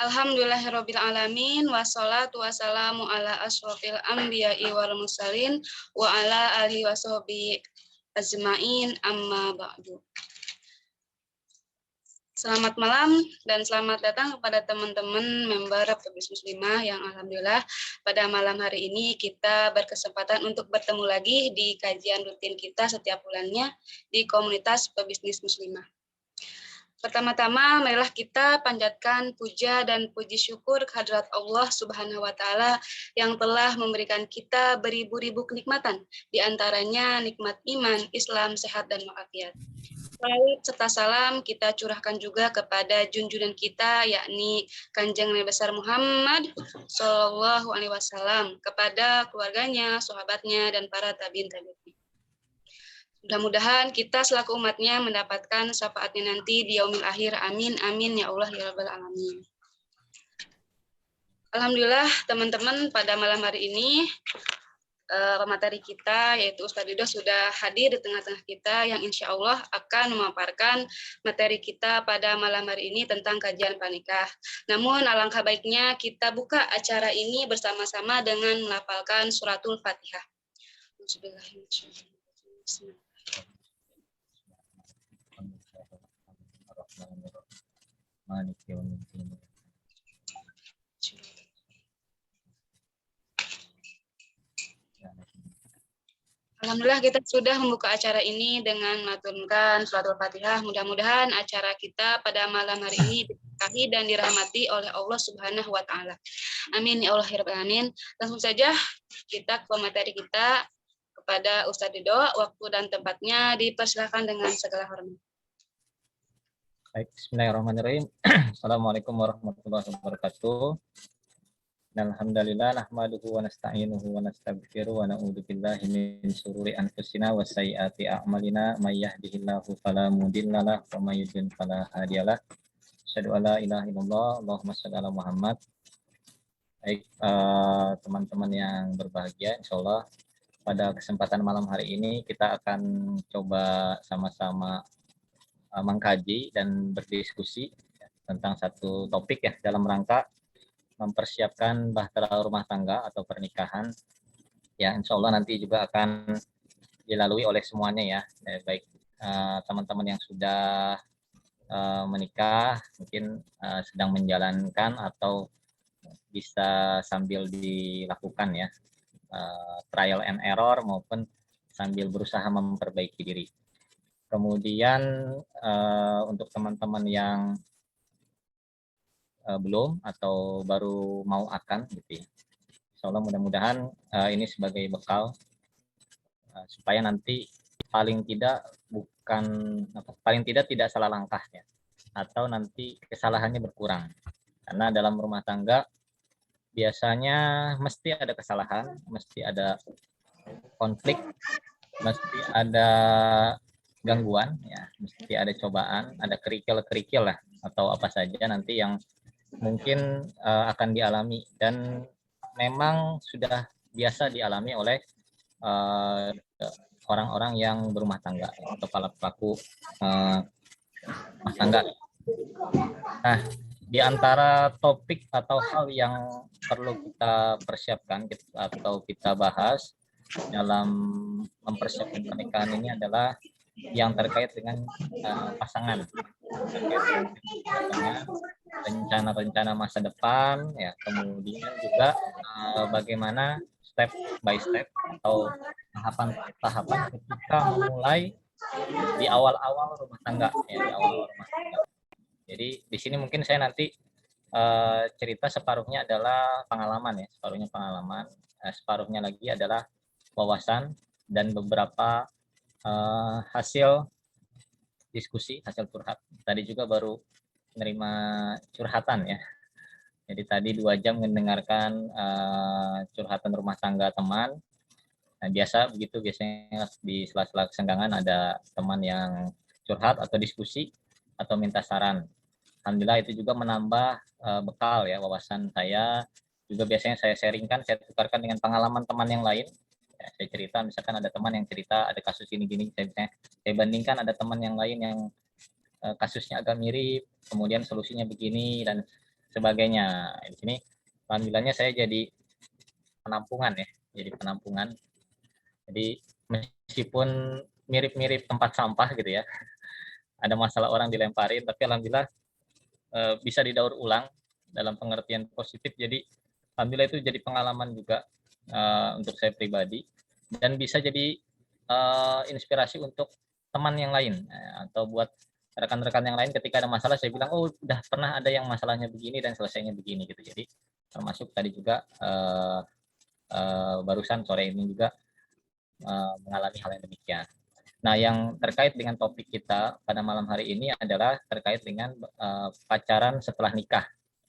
Alhamdulillahirabbil alamin wassalatu wassalamu ala asyrofil anbiya'i wal mursalin wa ala alihi washabihi ajmain amma ba'du. Selamat malam dan selamat datang kepada teman-teman member Pebis Muslimah yang alhamdulillah pada malam hari ini kita berkesempatan untuk bertemu lagi di kajian rutin kita setiap bulannya di komunitas Pebisnis Muslimah. Pertama-tama, marilah kita panjatkan puja dan puji syukur kehadirat Allah Subhanahu wa Ta'ala yang telah memberikan kita beribu-ribu kenikmatan, di antaranya nikmat iman, Islam, sehat, dan wa'afiat. Salawat serta salam kita curahkan juga kepada junjungan kita, yakni Kanjeng Nabi besar Muhammad Shallallahu Alaihi Wasallam, kepada keluarganya, sahabatnya, dan para tabiin. Mudah-mudahan kita selaku umatnya mendapatkan syafaatnya nanti di yaumil akhir. Amin, amin, ya Allah, ya Rabbal Alamin. Alhamdulillah, teman-teman, pada malam hari ini, pemateri kita, yaitu Ustadz Ridho, sudah hadir di tengah-tengah kita, yang insya Allah akan memaparkan materi kita pada malam hari ini tentang kajian pranikah. Namun, alangkah baiknya kita buka acara ini bersama-sama dengan melafalkan suratul Fatihah. Bismillahirrahmanirrahim. Alhamdulillah kita sudah membuka acara ini dengan melatunkan suratul Fatihah. Mudah-mudahan acara kita pada malam hari ini diberkahi dan dirahmati oleh Allah Subhanahu wa Ta'ala. Amin ya Allah ya Rabbal Alamin. Langsung saja kita ke materi kita kepada Ustadz Ridho. Waktu dan tempatnya dipersilakan dengan segala hormat. Baik, bismillahirrahmanirrahim. Assalamualaikum warahmatullahi wabarakatuh. Alhamdulillah nahmaduhu wa nasta'inuhu wa nastaghfiruh wa na'udzu billahi min shururi anfusina wa sayyiati a'malina may yahdihillahu fala mudhillalah wa may yudhlil fala hadiyalah. Asyhadu an la ilaha illallah, Allahumma shalli ala Muhammad. Baik, teman-teman yang berbahagia, insyaallah pada kesempatan malam hari ini kita akan coba sama-sama mengkaji dan berdiskusi tentang satu topik ya dalam rangka mempersiapkan bahtera rumah tangga atau pernikahan ya, insya Allah nanti juga akan dilalui oleh semuanya ya, baik teman-teman yang sudah menikah mungkin sedang menjalankan atau bisa sambil dilakukan ya, trial and error maupun sambil berusaha memperbaiki diri. Kemudian untuk teman-teman yang belum atau baru mau akan gitu ya, insya Allah mudah-mudahan ini sebagai bekal supaya nanti paling tidak tidak salah langkah ya, atau nanti kesalahannya berkurang, karena dalam rumah tangga biasanya mesti ada kesalahan, mesti ada konflik, mesti ada gangguan ya, mesti ada cobaan, ada kerikil-kerikil lah atau apa saja nanti yang mungkin akan dialami dan memang sudah biasa dialami oleh orang-orang yang berumah tangga atau para pelaku rumah tangga. Nah, di antara topik atau hal yang perlu kita persiapkan atau kita bahas dalam mempersiapkan pernikahan ini adalah yang terkait dengan pasangan, rencana-rencana masa depan ya, kemudian juga bagaimana step by step atau tahapan-tahapan ketika memulai di awal-awal rumah tangga ya, di awal rumah tangga. Jadi di sini mungkin saya nanti cerita separuhnya adalah pengalaman ya, separuhnya lagi adalah wawasan dan beberapa hasil diskusi, hasil curhat. Tadi juga baru menerima curhatan ya. Jadi tadi 2 jam mendengarkan curhatan rumah tangga teman. Nah, biasa begitu, biasanya di sela-sela kesenggangan ada teman yang curhat atau diskusi atau minta saran. Alhamdulillah itu juga menambah bekal ya, wawasan saya. Juga biasanya saya sharingkan, saya tukarkan dengan pengalaman teman yang lain. Ya, saya cerita, misalkan ada teman yang cerita ada kasus gini-gini, saya bandingkan ada teman yang lain yang kasusnya agak mirip, kemudian solusinya begini dan sebagainya. Di sini alhamdulillahnya saya jadi penampungan ya, jadi penampungan. Jadi meskipun mirip-mirip tempat sampah gitu ya, ada masalah orang dilemparin, tapi alhamdulillah bisa didaur ulang dalam pengertian positif. Jadi alhamdulillah itu jadi pengalaman juga untuk saya pribadi dan bisa jadi inspirasi untuk teman yang lain atau buat rekan-rekan yang lain ketika ada masalah saya bilang oh udah pernah ada yang masalahnya begini dan selesainya begini gitu. Jadi termasuk tadi juga barusan sore ini juga mengalami hal yang demikian. Nah, yang terkait dengan topik kita pada malam hari ini adalah terkait dengan pacaran setelah nikah.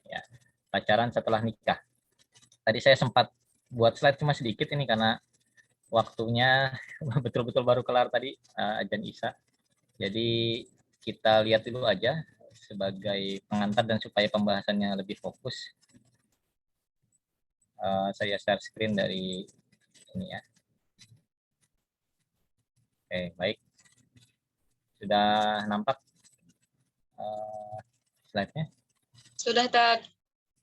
Ya, pacaran setelah nikah. Tadi saya sempat buat slide cuma sedikit ini karena waktunya betul-betul baru kelar tadi azan Isya. Jadi kita lihat dulu aja sebagai pengantar dan supaya pembahasannya lebih fokus. Saya share screen dari ini ya. Oke, baik. Sudah nampak slide-nya? Sudah, Tad.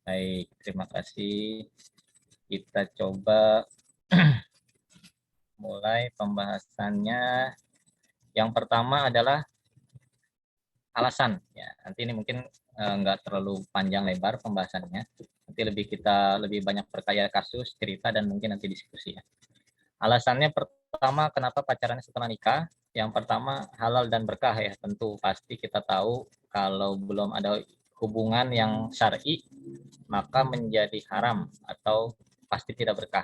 Baik, terima kasih. Kita coba mulai pembahasannya. Yang pertama adalah alasan. Ya, nanti ini mungkin nggak terlalu panjang lebar pembahasannya. Nanti kita lebih banyak perkaya kasus, cerita, dan mungkin nanti diskusi ya. Alasannya pertama, kenapa pacarannya setelah nikah? Yang pertama, halal dan berkah ya. Tentu pasti kita tahu kalau belum ada hubungan yang syar'i, maka menjadi haram atau pasti tidak berkah.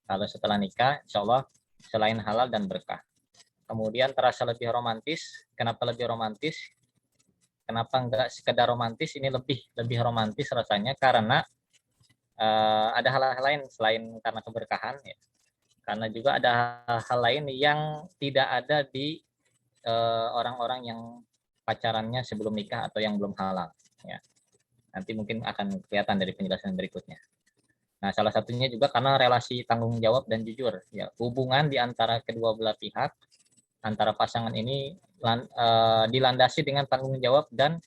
Kalau setelah nikah, insya Allah selain halal dan berkah. Kemudian terasa lebih romantis. Kenapa lebih romantis? Kenapa enggak sekedar romantis? Ini lebih romantis rasanya karena ada hal-hal lain selain karena keberkahan ya. Karena juga ada hal lain yang tidak ada di orang-orang yang pacarannya sebelum nikah atau yang belum halal ya. Nanti mungkin akan kelihatan dari penjelasan berikutnya. Nah, salah satunya juga karena relasi tanggung jawab dan jujur ya. Hubungan di antara kedua belah pihak antara pasangan ini dilandasi dengan tanggung jawab dan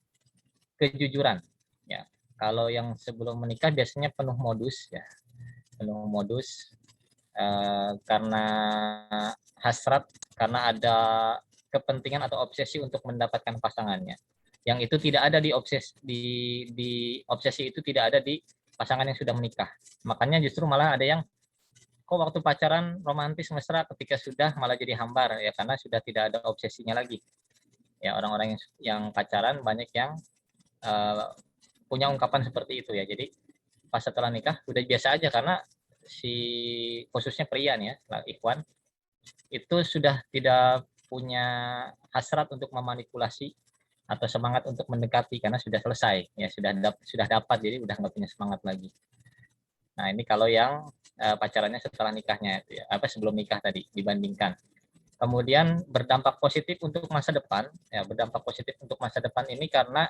kejujuran ya. Kalau yang sebelum menikah biasanya penuh modus ya. Penuh modus karena hasrat, karena ada kepentingan atau obsesi untuk mendapatkan pasangannya. Yang itu tidak ada di obsesi itu tidak ada di pasangan yang sudah menikah. Makanya justru malah ada yang kok waktu pacaran romantis mesra, ketika sudah malah jadi hambar ya karena sudah tidak ada obsesinya lagi. Ya orang-orang yang pacaran banyak yang punya ungkapan seperti itu ya. Jadi pas setelah nikah udah biasa aja karena si khususnya pria nih ya, ikhwan itu sudah tidak punya hasrat untuk memanipulasi atau semangat untuk mendekati karena sudah selesai ya, sudah dapat, jadi udah nggak punya semangat lagi. Nah ini kalau yang pacarannya setelah nikahnya itu ya, apa sebelum nikah tadi dibandingkan. Kemudian berdampak positif untuk masa depan ya, berdampak positif untuk masa depan ini karena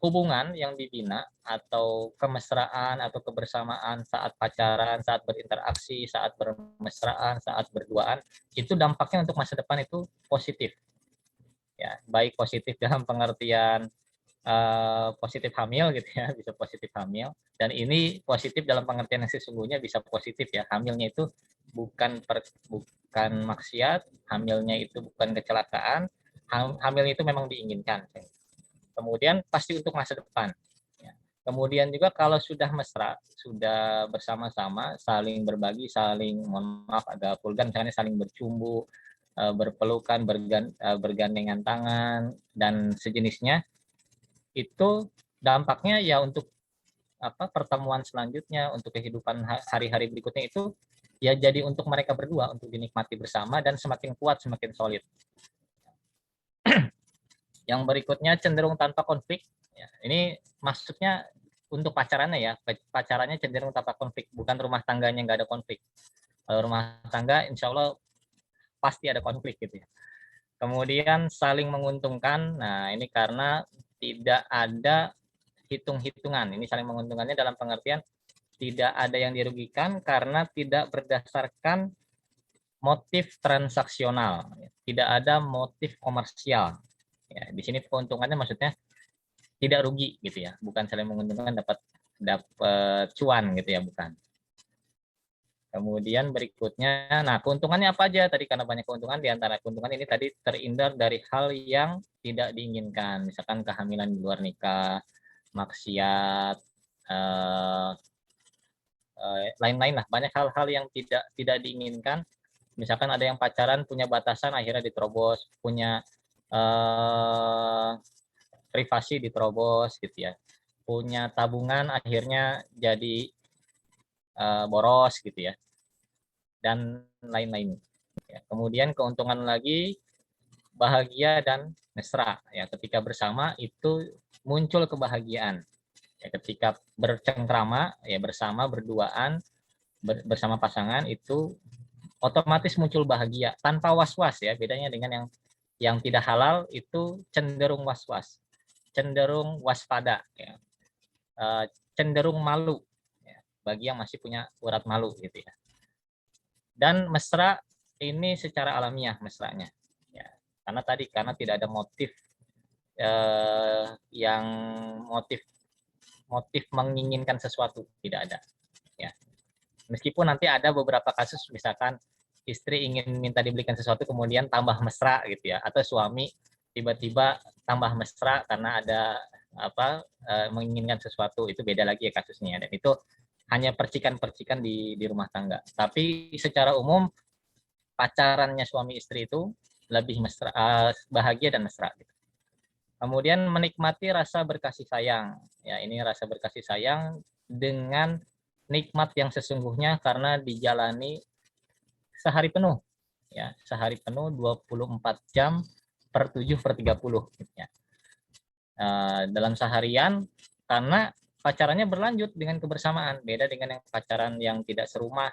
hubungan yang dibina atau kemesraan atau kebersamaan saat pacaran, saat berinteraksi, saat bermesraan, saat berduaan, itu dampaknya untuk masa depan itu positif. Ya, baik positif dalam pengertian positif hamil gitu ya, bisa positif hamil. Dan ini positif dalam pengertian yang sesungguhnya bisa positif ya. Hamilnya itu bukan maksiat, hamilnya itu bukan kecelakaan, hamilnya itu memang diinginkan. Kemudian pasti untuk masa depan. Kemudian juga kalau sudah mesra, sudah bersama-sama, saling berbagi, saling, mohon maaf agak vulgar, misalnya saling bercumbu, berpelukan, bergandengan tangan, dan sejenisnya, itu dampaknya ya untuk pertemuan selanjutnya, untuk kehidupan hari-hari berikutnya itu ya jadi untuk mereka berdua, untuk dinikmati bersama dan semakin kuat, semakin solid. Yang berikutnya cenderung tanpa konflik. Ya, ini maksudnya untuk pacarannya ya, pacarannya cenderung tanpa konflik, bukan rumah tangganya nggak ada konflik. Kalau rumah tangga insya Allah pasti ada konflik gitu ya. Kemudian saling menguntungkan, nah ini karena tidak ada hitung-hitungan. Ini saling menguntungkannya dalam pengertian tidak ada yang dirugikan karena tidak berdasarkan motif transaksional, tidak ada motif komersial. Ya, di sini keuntungannya maksudnya tidak rugi gitu ya, bukan saling menguntungkan dapat cuan gitu ya, bukan. Kemudian berikutnya, nah keuntungannya apa aja tadi, karena banyak keuntungan, di antara keuntungan ini tadi terhindar dari hal yang tidak diinginkan, misalkan kehamilan di luar nikah, maksiat, lain-lain lah, banyak hal-hal yang tidak diinginkan. Misalkan ada yang pacaran punya batasan akhirnya diterobos, punya privasi diterobos gitu ya, punya tabungan akhirnya jadi boros gitu ya, dan lain-lain. Ya, kemudian keuntungan lagi bahagia dan mesra ya, ketika bersama itu muncul kebahagiaan ya, ketika bercengkrama ya, bersama berduaan bersama pasangan itu otomatis muncul bahagia tanpa was-was ya, bedanya dengan yang tidak halal itu cenderung was-was, cenderung waspada ya, cenderung malu ya, bagi yang masih punya urat malu gitu ya. Dan mesra ini secara alamiah mesranya ya, karena tidak ada motif yang motif menginginkan sesuatu, tidak ada ya. Meskipun nanti ada beberapa kasus misalkan istri ingin minta dibelikan sesuatu kemudian tambah mesra gitu ya, atau suami tiba-tiba tambah mesra karena ada menginginkan sesuatu, itu beda lagi ya kasusnya, dan itu hanya percikan-percikan di rumah tangga. Tapi secara umum pacarannya suami istri itu lebih mesra, bahagia dan mesra gitu. Kemudian menikmati rasa berkasih sayang. Ya, ini rasa berkasih sayang dengan nikmat yang sesungguhnya karena dijalani sehari penuh. Ya, sehari penuh 24 jam per 7 per 30 gitu ya. Dalam seharian, karena pacarannya berlanjut dengan kebersamaan, beda dengan yang pacaran yang tidak serumah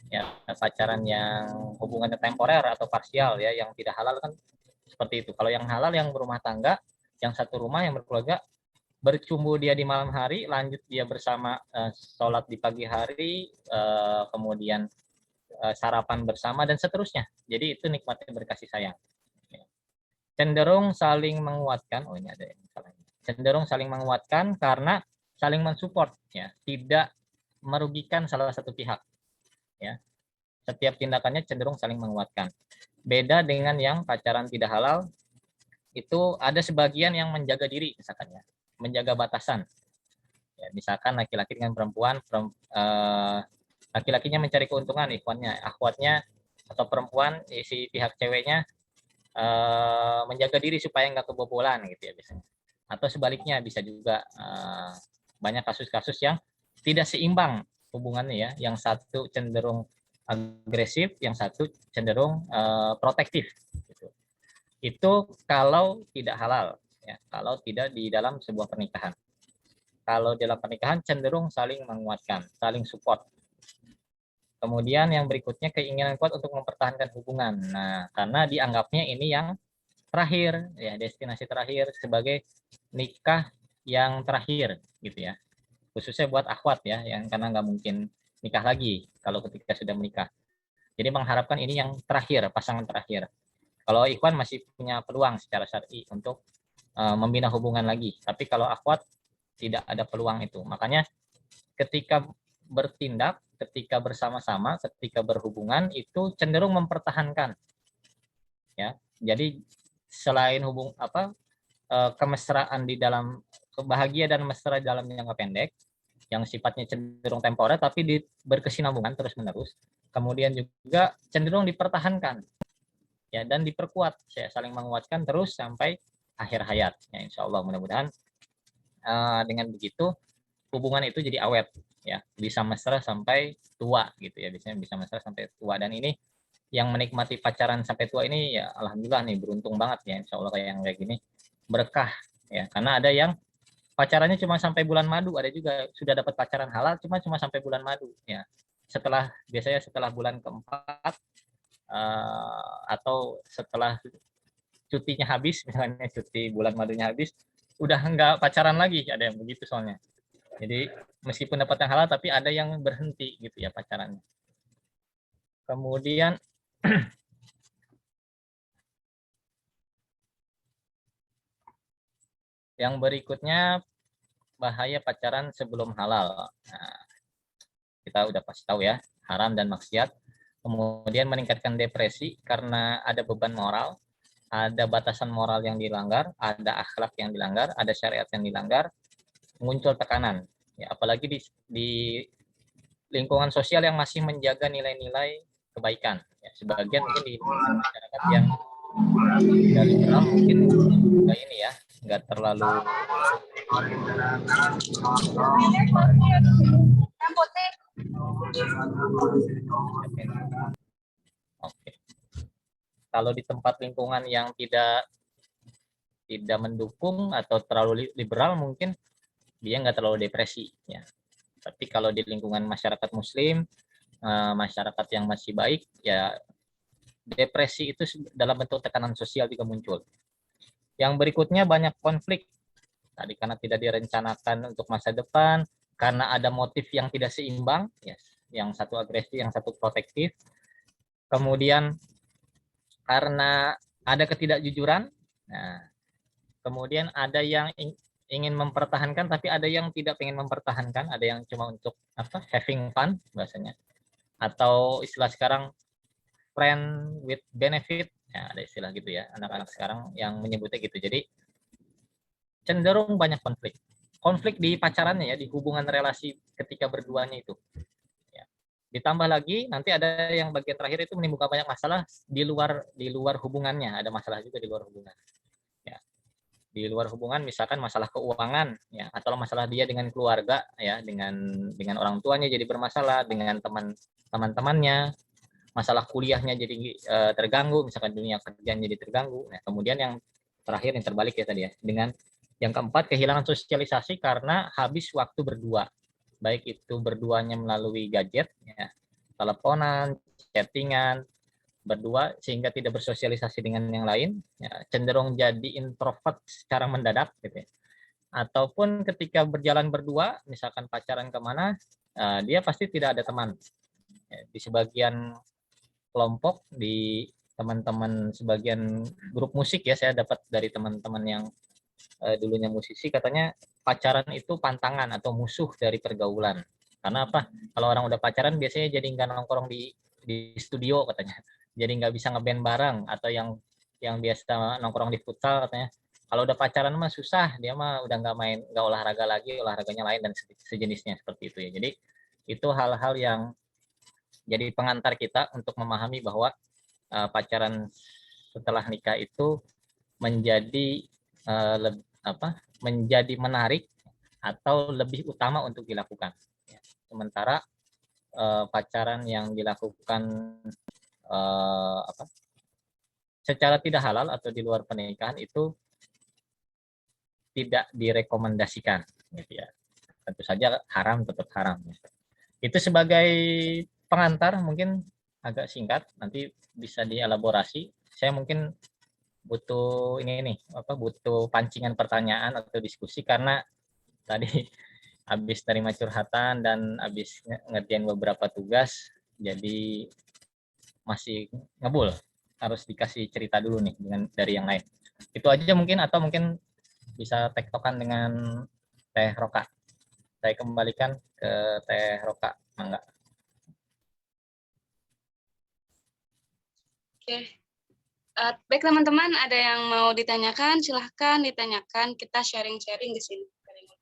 ya, pacaran yang hubungannya temporer atau parsial ya, yang tidak halal kan seperti itu. Kalau yang halal yang berumah tangga, yang satu rumah yang berkeluarga, bercumbu dia di malam hari, lanjut dia bersama sholat di pagi hari, kemudian sarapan bersama dan seterusnya. Jadi itu nikmatnya berkasih sayang. Cenderung saling menguatkan. Oh, ini ada yang salah. Cenderung saling menguatkan karena saling mensupport ya, tidak merugikan salah satu pihak ya. Setiap tindakannya cenderung saling menguatkan. Beda dengan yang pacaran tidak halal, itu ada sebagian yang menjaga diri misalkan ya, menjaga batasan. Ya, misalkan laki-laki dengan perempuan, laki-lakinya mencari keuntungan, ikhwannya, akhwatnya atau perempuan si pihak ceweknya menjaga diri supaya nggak kebobolan gitu ya biasanya. Atau sebaliknya bisa juga, banyak kasus-kasus yang tidak seimbang hubungannya ya, yang satu cenderung agresif, yang satu cenderung protektif gitu. Itu kalau tidak halal ya, kalau tidak di dalam sebuah pernikahan. Kalau dalam pernikahan cenderung saling menguatkan, saling support. Kemudian yang berikutnya keinginan kuat untuk mempertahankan hubungan. Nah, karena dianggapnya ini yang terakhir ya, destinasi terakhir sebagai nikah yang terakhir gitu ya. Khususnya buat akhwat ya, yang karena nggak mungkin nikah lagi kalau ketika sudah menikah. Jadi mengharapkan ini yang terakhir, pasangan terakhir. Kalau ikhwan masih punya peluang secara syar'i untuk membina hubungan lagi. Tapi kalau akhwat tidak ada peluang itu. Makanya ketika bertindak, ketika bersama-sama, ketika berhubungan itu cenderung mempertahankan. Ya. Jadi selain kemesraan di dalam, kebahagia dan mesra dalam jangka pendek yang sifatnya cenderung temporer tapi berkesinambungan terus-menerus. Kemudian juga cenderung dipertahankan ya, dan diperkuat, saling menguatkan terus sampai akhir hayat. Ya, insya Allah mudah-mudahan dengan begitu hubungan itu jadi awet ya, bisa mesra sampai tua gitu ya, biasanya bisa mesra sampai tua. Dan ini yang menikmati pacaran sampai tua ini ya alhamdulillah nih, beruntung banget ya, insya Allah kayak gini berkah ya, karena ada yang pacarannya cuma sampai bulan madu, ada juga sudah dapat pacaran halal cuma sampai bulan madu ya, biasanya setelah bulan keempat atau setelah cutinya habis, misalnya cuti bulan madunya habis, udah enggak pacaran lagi, ada yang begitu soalnya. Jadi meskipun dapat yang halal tapi ada yang berhenti gitu ya pacarannya. Kemudian Yang berikutnya, bahaya pacaran sebelum halal. Nah, kita udah pasti tahu ya, haram dan maksiat. Kemudian meningkatkan depresi karena ada beban moral, ada batasan moral yang dilanggar, ada akhlak yang dilanggar, ada syariat yang dilanggar, muncul tekanan. Ya, apalagi di lingkungan sosial yang masih menjaga nilai-nilai kebaikan. Ya, sebagian mungkin di lingkungan masyarakat yang tidak liberal mungkin nggak ini ya, nggak terlalu. Oke. Kalau di tempat lingkungan yang tidak mendukung atau terlalu liberal, mungkin dia nggak terlalu depresi ya. Tapi kalau di lingkungan masyarakat muslim, masyarakat yang masih baik, ya depresi itu dalam bentuk tekanan sosial juga muncul. Yang berikutnya banyak konflik. Tadi karena tidak direncanakan untuk masa depan, karena ada motif yang tidak seimbang, yes. Yang satu agresif, yang satu protektif. Kemudian karena ada ketidakjujuran, nah, kemudian ada yang ingin mempertahankan, tapi ada yang tidak ingin mempertahankan, ada yang cuma untuk having fun bahasanya, atau istilah sekarang friend with benefit, ya, ada istilah gitu ya, anak-anak sekarang yang menyebutnya gitu. Jadi cenderung banyak konflik di pacarannya ya, di hubungan relasi ketika berduanya itu. Ya. Ditambah lagi nanti ada yang bagian terakhir itu menimbulkan banyak masalah di luar hubungannya, ada masalah juga di luar hubungan. Ya. Di luar hubungan misalkan masalah keuangan ya, atau masalah dia dengan keluarga ya, dengan orang tuanya jadi bermasalah, dengan teman-temannya, masalah kuliahnya jadi terganggu, misalkan dunia kerjaan jadi terganggu. Nah, kemudian yang terakhir yang terbalik ya tadi ya, dengan yang keempat kehilangan sosialisasi karena habis waktu berdua, baik itu berduanya melalui gadget ya, teleponan, chattingan berdua, sehingga tidak bersosialisasi dengan yang lain ya, cenderung jadi introvert secara mendadak gitu ya. Ataupun ketika berjalan berdua, misalkan pacaran kemana, dia pasti tidak ada teman ya. Di sebagian kelompok, di teman-teman sebagian grup musik ya, saya dapat dari teman-teman yang dulunya musisi, katanya pacaran itu pantangan atau musuh dari pergaulan. Karena apa? Kalau orang udah pacaran biasanya jadi nggak nongkrong di studio katanya, jadi nggak bisa ngeband bareng, atau yang biasa nongkrong di futsal katanya, kalau udah pacaran mah susah, dia mah udah nggak main, nggak olahraga lagi, olahraganya lain dan sejenisnya seperti itu ya. Jadi itu hal-hal yang jadi pengantar kita untuk memahami bahwa pacaran setelah nikah itu menjadi menjadi menarik atau lebih utama untuk dilakukan. Sementara pacaran yang dilakukan secara tidak halal atau di luar pernikahan itu tidak direkomendasikan, gitu ya. Tentu saja haram, tetap haram. Itu sebagai pengantar, mungkin agak singkat, nanti bisa dielaborasi. Saya mungkin butuh butuh pancingan pertanyaan atau diskusi, karena tadi habis terima curhatan dan habis ngerjain beberapa tugas, jadi masih ngebul, harus dikasih cerita dulu nih dari yang lain. Itu aja mungkin, atau mungkin bisa tektokan dengan Teh Roka. Saya kembalikan ke Teh Roka, mangga. Oke. Baik teman-teman, ada yang mau ditanyakan, silahkan ditanyakan. Kita sharing-sharing di sini.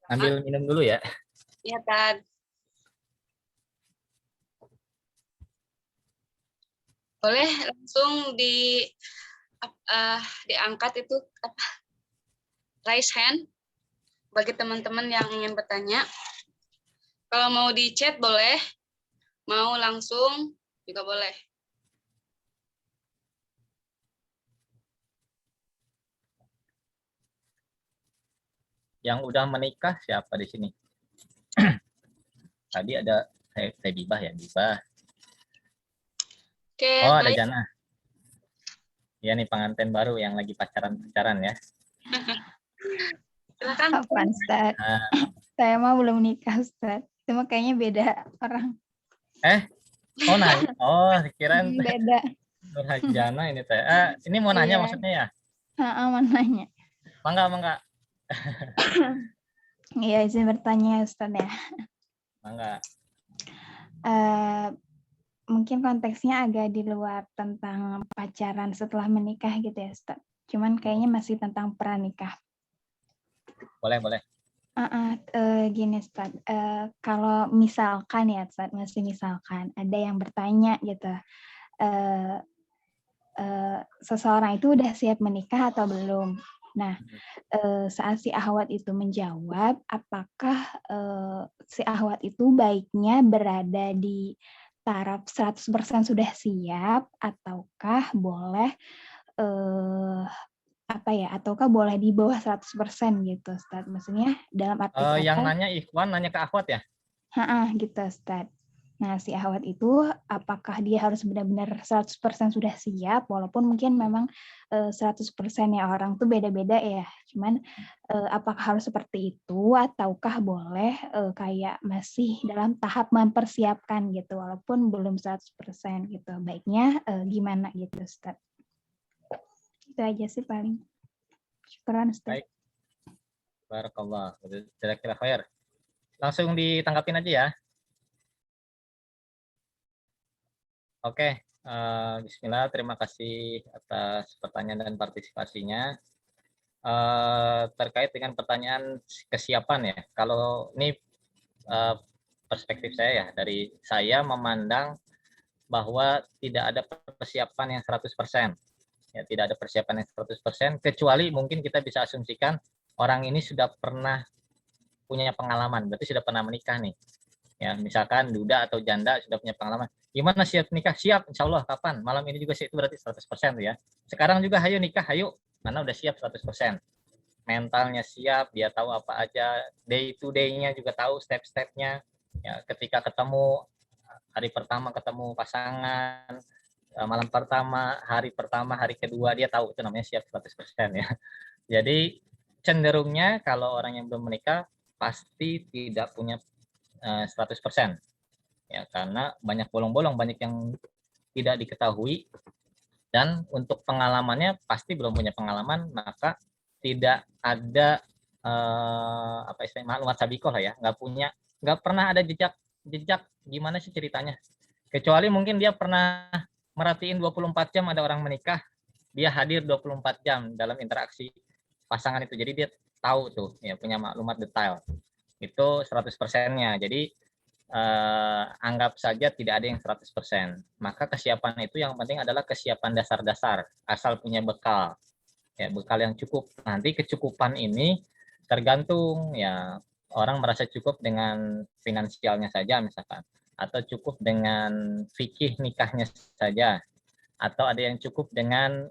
Ambil minum dulu ya. Iya, Tad. Boleh langsung diangkat itu raise hand bagi teman-teman yang ingin bertanya. Kalau mau di chat boleh, mau langsung juga boleh. Yang udah menikah siapa di sini? Tadi ada Teh Bibah ya, Bibah. Oke, oh, baik. ada Jana. Ya nih pengantin baru yang lagi pacaran ya. Silakan. Apaan, Ustaz? Saya mah belum nikah, Ustaz. Cuma kayaknya beda orang. Oh, kirain Beda. Nurhajana ini teh. Ini mau nanya Iya. maksudnya ya? Mau nanya. Mangga. Iya, izin bertanya Ustaz ya. Mangga. Mungkin konteksnya agak di luar tentang pacaran setelah menikah gitu ya Ustaz. Cuman kayaknya masih tentang pranikah. Boleh. Gini Ustaz, kalau misalkan ya Ustaz, masih misalkan ada yang bertanya gitu, seseorang itu udah siap menikah atau belum? Nah, saat si ahwat itu menjawab, apakah si ahwat itu baiknya berada di taraf 100% sudah siap, ataukah boleh ataukah boleh di bawah 100% gitu, Ustaz? Maksudnya dalam arti Yang kata, nanya Ikhwan nanya ke Akhwat ya? gitu, Ustaz. Nah, si ahwat itu apakah dia harus benar-benar 100% sudah siap, walaupun mungkin memang 100% ya orang tuh beda-beda ya. Cuman apakah harus seperti itu ataukah boleh kayak masih dalam tahap mempersiapkan gitu, walaupun belum 100% gitu. Baiknya gimana gitu, Ustaz? Itu aja sih paling. Syukran, Ustaz. Baik. Barakallah. Kira-kira khair. Langsung ditanggapin aja ya. Oke. Bismillah. Terima kasih atas pertanyaan dan partisipasinya. Terkait dengan pertanyaan kesiapan ya. Kalau ini perspektif saya ya, dari saya memandang bahwa tidak ada persiapan yang 100%. Ya, tidak ada persiapan yang 100%, kecuali mungkin kita bisa asumsikan orang ini sudah pernah punya pengalaman, berarti sudah pernah menikah nih. Ya, misalkan duda atau janda sudah punya pengalaman. Gimana siap nikah? Siap, insya Allah. Kapan? Malam ini juga sih, itu berarti 100% ya. Sekarang juga hayu nikah, hayu. Karena udah siap 100%. Mentalnya siap, dia tahu apa aja, day to day-nya juga tahu step-stepnya. Ya, ketika ketemu, hari pertama ketemu pasangan, malam pertama, hari kedua, dia tahu itu namanya siap 100% ya. Jadi cenderungnya kalau orang yang belum menikah pasti tidak punya 100%. Ya, karena banyak bolong-bolong, banyak yang tidak diketahui, dan untuk pengalamannya pasti belum punya pengalaman, maka tidak ada apa istilahnya, maklumat sabikoh lah ya, nggak pernah ada jejak gimana sih ceritanya, kecuali mungkin dia pernah merhatiin 24 jam ada orang menikah, dia hadir 24 jam dalam interaksi pasangan itu, jadi dia tahu tuh ya, punya maklumat detail, itu 100%-nya. Jadi anggap saja tidak ada yang 100%. Maka kesiapan itu yang penting adalah kesiapan dasar-dasar, asal punya bekal. Ya, bekal yang cukup. Nanti kecukupan ini tergantung ya, orang merasa cukup dengan finansialnya saja misalkan, atau cukup dengan fikih nikahnya saja, atau ada yang cukup dengan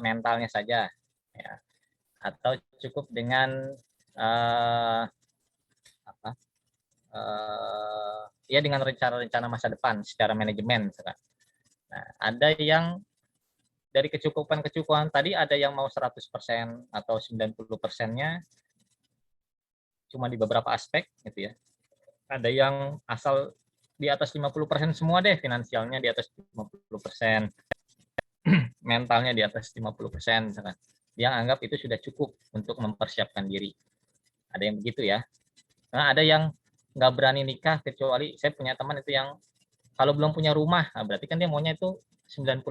mentalnya saja ya, atau cukup dengan apa ya, dengan rencana-rencana masa depan secara manajemen misalkan. Nah, ada yang dari kecukupan tadi, ada yang mau 100% atau 90%-nya cuma di beberapa aspek gitu ya. Ada yang asal di atas 50% semua deh, finansialnya di atas 50%, mentalnya di atas 50% misalkan. Dia anggap itu sudah cukup untuk mempersiapkan diri. Ada yang begitu ya. Nah, ada yang nggak berani nikah, kecuali saya punya teman itu yang kalau belum punya rumah, nah berarti kan dia maunya itu 90%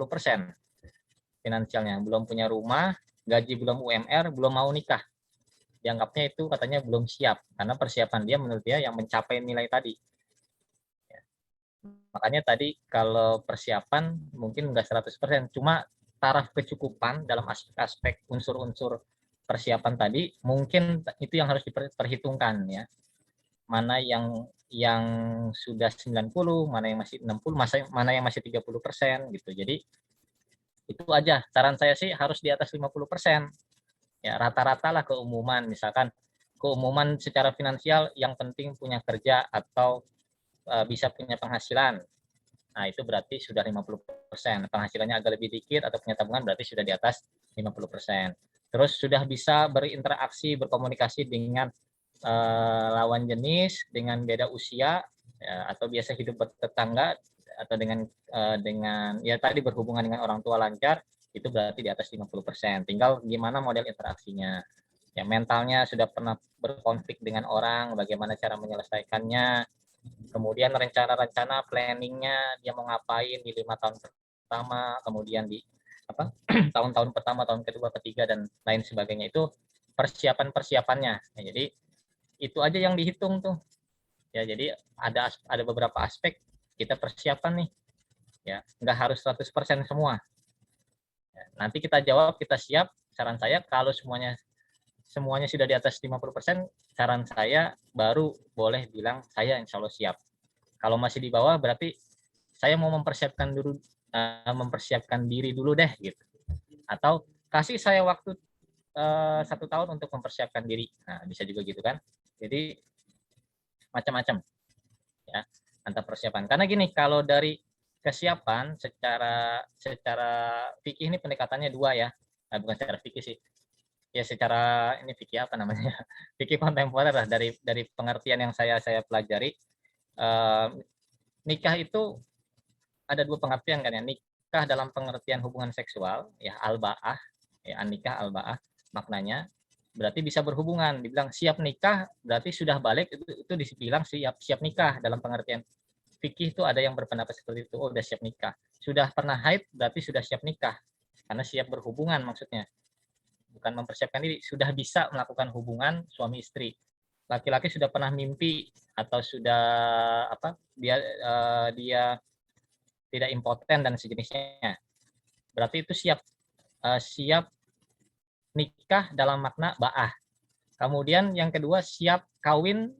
finansialnya. Belum punya rumah, gaji belum UMR, belum mau nikah. Dianggapnya itu katanya belum siap, karena persiapan dia menurut dia yang mencapai nilai tadi. Makanya tadi kalau persiapan mungkin nggak 100%, cuma taraf kecukupan dalam aspek unsur-unsur persiapan tadi mungkin itu yang harus diperhitungkan ya. Mana yang sudah 90, mana yang masih 60, mana yang masih 30% gitu. Jadi itu aja. Saran saya sih harus di atas 50%. Ya, rata-rata lah keumuman, misalkan keumuman secara finansial yang penting punya kerja atau bisa punya penghasilan. Nah, itu berarti sudah 50%. Penghasilannya agak lebih dikit atau punya tabungan berarti sudah di atas 50%. Terus sudah bisa berinteraksi, berkomunikasi dengan lawan jenis, dengan beda usia, ya, atau biasa hidup bertetangga, atau dengan ya tadi berhubungan dengan orang tua lancar, itu berarti di atas 50%. Tinggal gimana model interaksinya. Ya, mentalnya sudah pernah berkonflik dengan orang, bagaimana cara menyelesaikannya. Kemudian rencana-rencana planningnya, dia mau ngapain di 5 tahun pertama, kemudian di tahun-tahun pertama, tahun kedua, ketiga, dan lain sebagainya. Itu persiapan-persiapannya. Ya, jadi itu aja yang dihitung tuh. Ya, jadi ada beberapa aspek kita persiapan nih. Ya, nggak harus 100% semua. Ya, nanti kita jawab, kita siap. Saran saya kalau semuanya sudah di atas 50%, saran saya baru boleh bilang saya insya Allah siap. Kalau masih di bawah berarti saya mau mempersiapkan diri dulu deh gitu. Atau kasih saya waktu 1 tahun untuk mempersiapkan diri. Nah, bisa juga gitu kan. Jadi macam-macam ya antar persiapan. Karena gini, kalau dari kesiapan secara fikih ini pendekatannya 2 ya. Nah, bukan secara fikih sih. Ya secara ini fikih apa namanya? Fikih kontemporer lah, dari pengertian yang saya pelajari. Nikah itu ada 2 pengertian kan ya. Nikah dalam pengertian hubungan seksual ya al-ba'ah, ya an-nikah al-ba'ah maknanya berarti bisa berhubungan. Dibilang siap nikah berarti sudah balik, itu dibilang siap nikah. Dalam pengertian fikih itu ada yang berpendapat seperti itu. Oh, udah siap nikah. Sudah pernah haid berarti sudah siap nikah. Karena siap berhubungan maksudnya. Bukan mempersiapkan diri, sudah bisa melakukan hubungan suami istri. Laki-laki sudah pernah mimpi atau sudah dia tidak impoten dan sejenisnya. Berarti itu siap nikah dalam makna ba'ah. Kemudian yang kedua siap kawin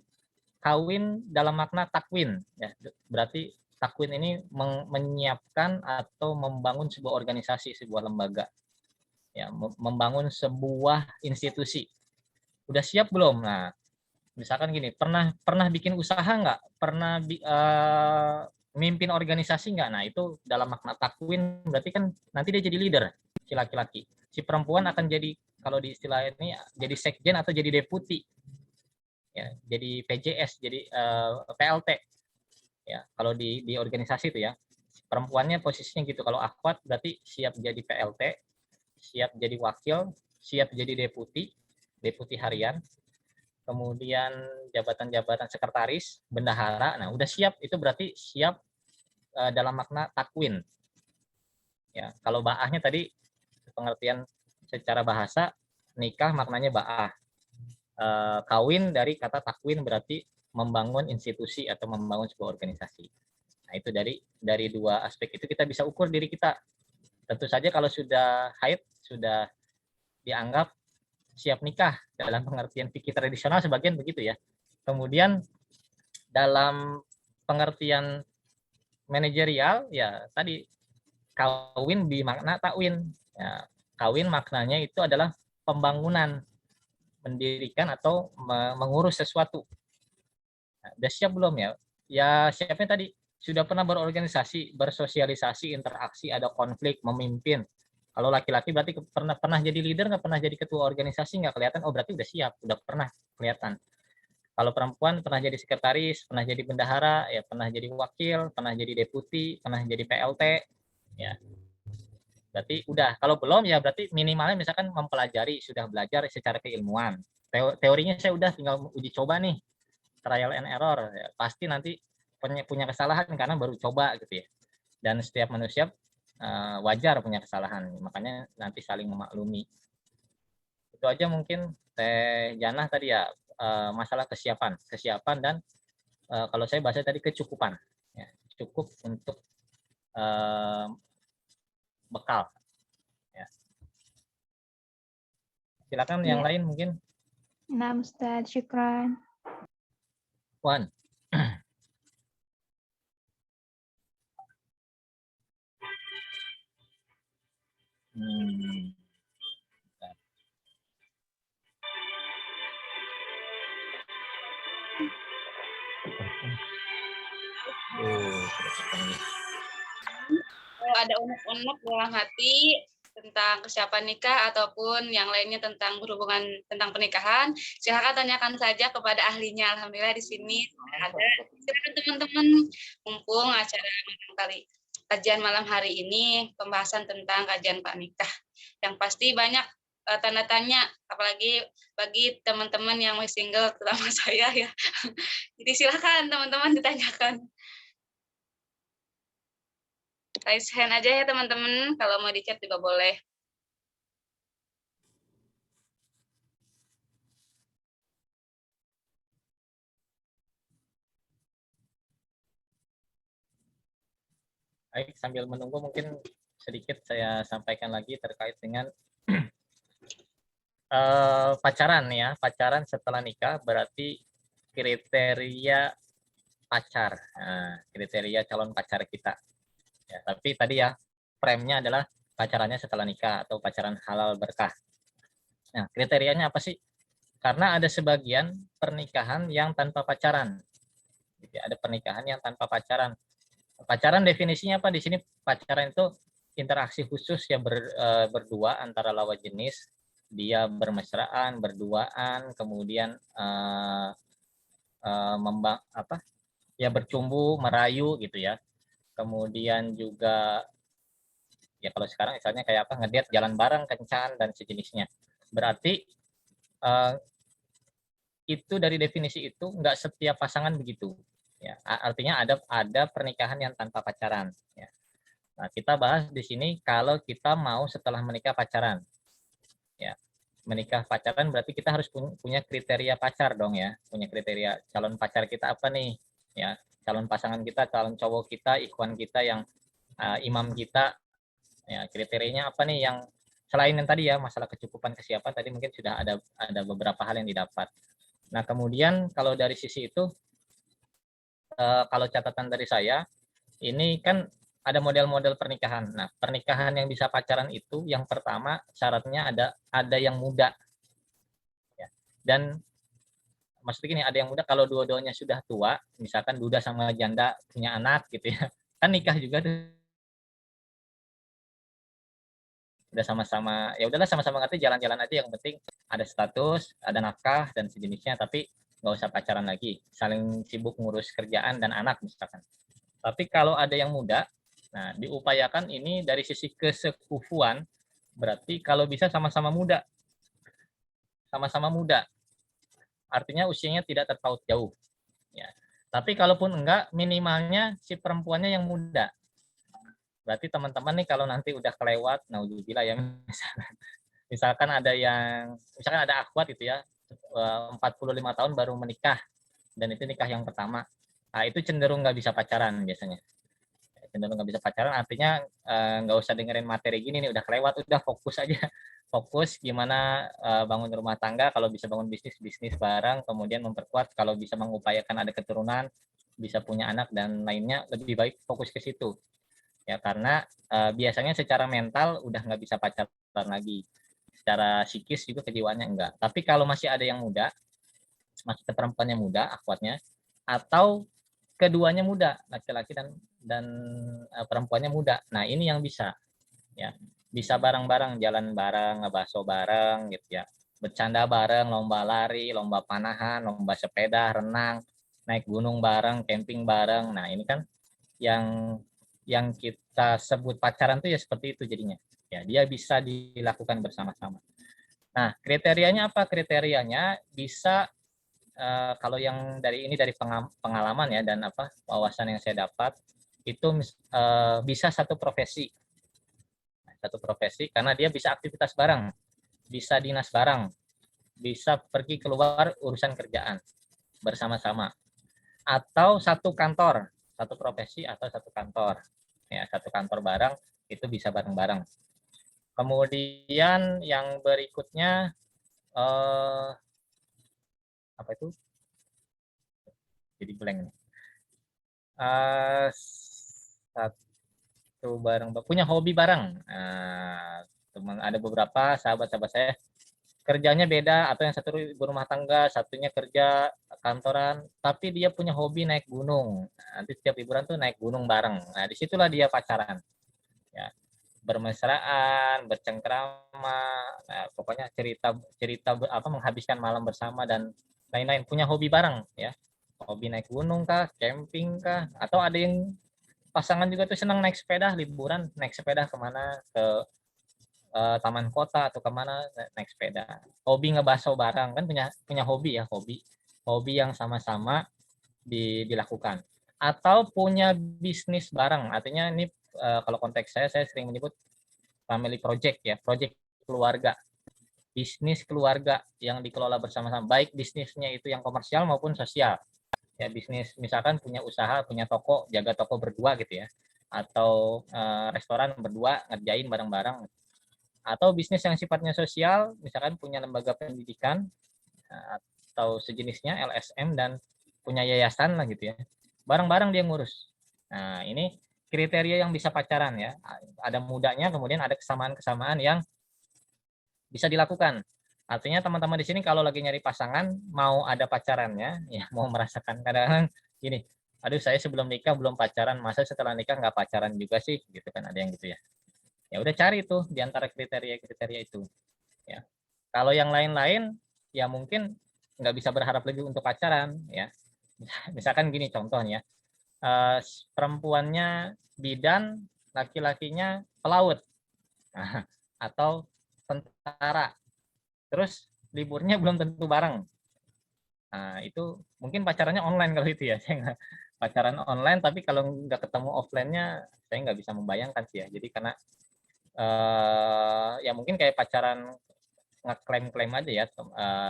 dalam makna takwin ya. Berarti takwin ini menyiapkan atau membangun sebuah organisasi, sebuah lembaga. Ya, membangun sebuah institusi. Udah siap belum? Nah, misalkan gini, pernah bikin usaha nggak? Pernah mimpin organisasi nggak? Nah, itu dalam makna takwin berarti kan nanti dia jadi leader, si laki-laki. Si perempuan akan jadi, kalau di istilah ini, jadi sekjen atau jadi deputi. Ya, jadi PJS, jadi PLT. Ya, kalau di organisasi itu ya. Perempuannya posisinya gitu. Kalau akhwat berarti siap jadi PLT, siap jadi wakil, siap jadi deputi harian, kemudian jabatan-jabatan sekretaris, bendahara. Nah, udah siap, itu berarti siap dalam makna takwin. Ya, kalau ba'ahnya tadi pengertian secara bahasa, nikah maknanya ba'ah. Kawin dari kata takwin berarti membangun institusi atau membangun sebuah organisasi. Nah, itu dari 2 aspek itu kita bisa ukur diri kita. Tentu saja kalau sudah haid, sudah dianggap siap nikah dalam pengertian fikih tradisional, sebagian begitu ya. Kemudian dalam pengertian manajerial ya tadi kawin bermakna takwin. Ya, kawin maknanya itu adalah pembangunan, mendirikan atau mengurus sesuatu. Nah, udah siap belum ya? Ya siapnya tadi sudah pernah berorganisasi, bersosialisasi, interaksi, ada konflik, memimpin. Kalau laki-laki berarti pernah jadi leader, nggak pernah jadi ketua organisasi, nggak kelihatan. Oh berarti udah siap, udah pernah kelihatan. Kalau perempuan pernah jadi sekretaris, pernah jadi bendahara, ya pernah jadi wakil, pernah jadi deputi, pernah jadi PLT, ya berarti udah. Kalau belum ya berarti minimalnya misalkan mempelajari, sudah belajar secara keilmuan. Teorinya saya udah, tinggal uji coba nih, trial and error. Ya, pasti nanti punya kesalahan karena baru coba gitu ya. Dan setiap manusia wajar punya kesalahan, makanya nanti saling memaklumi. Itu aja mungkin Teh Janah tadi ya, masalah kesiapan dan kalau saya bahasa tadi kecukupan, ya, cukup untuk bekal. Ya. Silakan yang lain mungkin. Nah, Ustaz, syukran. Wan. Kalau ada unek-unek dalam hati, tentang kesiapan nikah ataupun yang lainnya tentang berhubungan tentang pernikahan, silakan tanyakan saja kepada ahlinya. Alhamdulillah di sini ada. Silakan teman-teman, mumpung acara malam kali kajian malam hari ini pembahasan tentang kajian nikah. Yang pasti banyak tanda tanya, apalagi bagi teman-teman yang masih single, terutama saya ya. Jadi silakan teman-teman ditanyakan. Raise hand aja ya teman-teman, kalau mau di chat juga boleh. Baik, sambil menunggu mungkin sedikit saya sampaikan lagi terkait dengan pacaran ya. Pacaran setelah nikah berarti kriteria pacar, kriteria calon pacar kita. Ya, tapi tadi ya frame-nya adalah pacarannya setelah nikah atau pacaran halal berkah. Nah, kriterianya apa sih? Karena ada sebagian pernikahan yang tanpa pacaran. Jadi ada pernikahan yang tanpa pacaran. Pacaran definisinya apa di sini? Pacaran itu interaksi khusus yang berdua antara lawan jenis, dia bermesraan, berduaan, kemudian bercumbu, merayu gitu ya. Kemudian juga ya kalau sekarang misalnya kayak apa, ngedate jalan bareng, kencan dan sejenisnya. Berarti itu dari definisi itu nggak setiap pasangan begitu. Ya, artinya ada pernikahan yang tanpa pacaran. Ya. Nah, kita bahas di sini kalau kita mau setelah menikah pacaran. Ya, menikah pacaran berarti kita harus punya kriteria pacar dong ya. Punya kriteria calon pacar kita apa nih? Ya, calon pasangan kita, calon cowok kita, ikhwan kita yang imam kita. Ya, kriterianya apa nih yang selain yang tadi ya masalah kecukupan kesiapan tadi mungkin sudah ada beberapa hal yang didapat. Nah, kemudian kalau dari sisi itu kalau catatan dari saya ini kan ada model-model pernikahan. Nah, pernikahan yang bisa pacaran itu yang pertama syaratnya ada yang muda. Ya. Dan maksudnya gini, ada yang muda kalau dua-duanya sudah tua, misalkan duda sama janda punya anak gitu ya. Kan nikah juga tuh. Udah sama-sama, ya udahlah sama-sama ngerti jalan-jalan aja, yang penting ada status, ada nafkah dan sejenisnya, tapi nggak usah pacaran lagi, saling sibuk ngurus kerjaan dan anak misalkan. Tapi kalau ada yang muda, nah diupayakan ini dari sisi kesekufuan, berarti kalau bisa sama-sama muda. Sama-sama muda. Artinya usianya tidak terpaut jauh. Ya. Tapi kalaupun enggak, minimalnya si perempuannya yang muda. Berarti teman-teman nih kalau nanti udah kelewat, naudzubillah ya, misalkan ada akhwat gitu ya, 45 tahun baru menikah, dan itu nikah yang pertama. Nah, itu cenderung nggak bisa pacaran biasanya. Cenderung nggak bisa pacaran artinya nggak usah dengerin materi gini nih, udah kelewat, udah fokus aja. Fokus gimana bangun rumah tangga, kalau bisa bangun bisnis bareng, kemudian memperkuat, kalau bisa mengupayakan ada keturunan, bisa punya anak dan lainnya, lebih baik fokus ke situ. Ya, karena biasanya secara mental udah nggak bisa pacaran lagi. Secara psikis juga kejiwaannya enggak. Tapi kalau masih ada yang muda, maksudnya perempuannya muda, akhwatnya, atau keduanya muda, laki-laki dan perempuannya muda. Nah, ini yang bisa ya. Bisa bareng-bareng, jalan bareng, ngebaso bareng gitu ya. Bercanda bareng, lomba lari, lomba panahan, lomba sepeda, renang, naik gunung bareng, camping bareng. Nah, ini kan yang kita sebut pacaran tuh ya seperti itu jadinya. Ya, dia bisa dilakukan bersama-sama. Nah, kriterianya apa? Kriterianya bisa kalau yang dari pengalaman ya dan wawasan yang saya dapat itu bisa satu profesi karena dia bisa aktivitas bareng, bisa dinas bareng, bisa pergi keluar urusan kerjaan bersama-sama, atau satu kantor, satu profesi atau satu kantor ya, satu kantor bareng, itu bisa bareng-bareng. Kemudian yang berikutnya apa itu? Jadi blank nih. Satu bareng, punya hobi bareng. Teman ada beberapa sahabat-sahabat saya kerjanya beda, atau yang satu berumah tangga, satunya kerja kantoran, tapi dia punya hobi naik gunung. Nanti setiap liburan tuh naik gunung bareng. Nah, disitulah dia pacaran. Ya. bermesraan, bercengkrama, nah, pokoknya cerita menghabiskan malam bersama dan lain-lain. Punya hobi bareng ya, hobi naik gunung kah, camping kah, atau ada yang pasangan juga tuh senang naik sepeda, liburan naik sepeda kemana, ke taman kota atau kemana naik sepeda. Hobi ngebaso bareng, kan punya punya hobi ya, hobi yang sama-sama dilakukan. Atau punya bisnis bareng, artinya ini kalau konteks saya sering menyebut family project ya, project keluarga, bisnis keluarga yang dikelola bersama-sama, baik bisnisnya itu yang komersial maupun sosial. Ya, bisnis misalkan punya usaha, punya toko, jaga toko berdua gitu ya, atau restoran berdua ngerjain bareng-bareng, atau bisnis yang sifatnya sosial, misalkan punya lembaga pendidikan atau sejenisnya LSM dan punya yayasan lah gitu ya, bareng-bareng dia ngurus. Nah, ini kriteria yang bisa pacaran ya, ada mudanya, kemudian ada kesamaan-kesamaan yang bisa dilakukan. Artinya teman-teman di sini kalau lagi nyari pasangan, mau ada pacarannya, ya mau merasakan kadang-kadang gini, aduh saya sebelum nikah belum pacaran, masa setelah nikah nggak pacaran juga sih, gitu kan, ada yang gitu ya. Ya udah cari tuh di antara kriteria-kriteria itu. Ya. Kalau yang lain-lain, ya mungkin nggak bisa berharap lebih untuk pacaran, ya. Misalkan gini contohnya, perempuannya bidan, laki-lakinya pelaut, atau tentara, terus liburnya belum tentu bareng. Nah, itu mungkin pacarannya online kalau itu ya. Saya pacaran online, tapi kalau nggak ketemu offline-nya, saya nggak bisa membayangkan sih ya. Jadi karena ya mungkin kayak pacaran ngeklaim-klaim aja ya,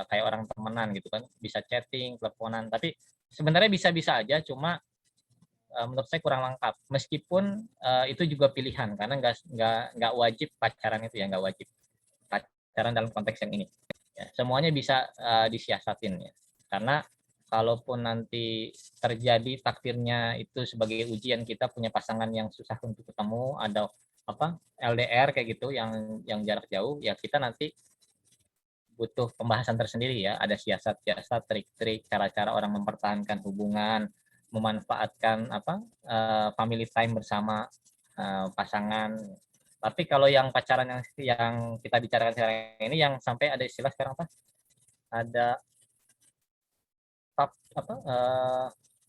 kayak orang temenan gitu kan, bisa chatting, teleponan, tapi sebenarnya bisa-bisa aja, cuma menurut saya kurang lengkap. Meskipun itu juga pilihan, karena nggak wajib pacaran itu ya, nggak wajib pacaran dalam konteks yang ini. Ya, semuanya bisa disiasatin ya. Karena kalaupun nanti terjadi takdirnya itu sebagai ujian, kita punya pasangan yang susah untuk ketemu, ada apa LDR kayak gitu, yang jarak jauh, ya kita nanti butuh pembahasan tersendiri ya. Ada siasat-siasat, trik-trik, cara-cara orang mempertahankan hubungan, memanfaatkan family time bersama pasangan. Tapi kalau yang pacaran yang kita bicarakan sekarang ini, yang sampai ada istilah sekarang apa? Ada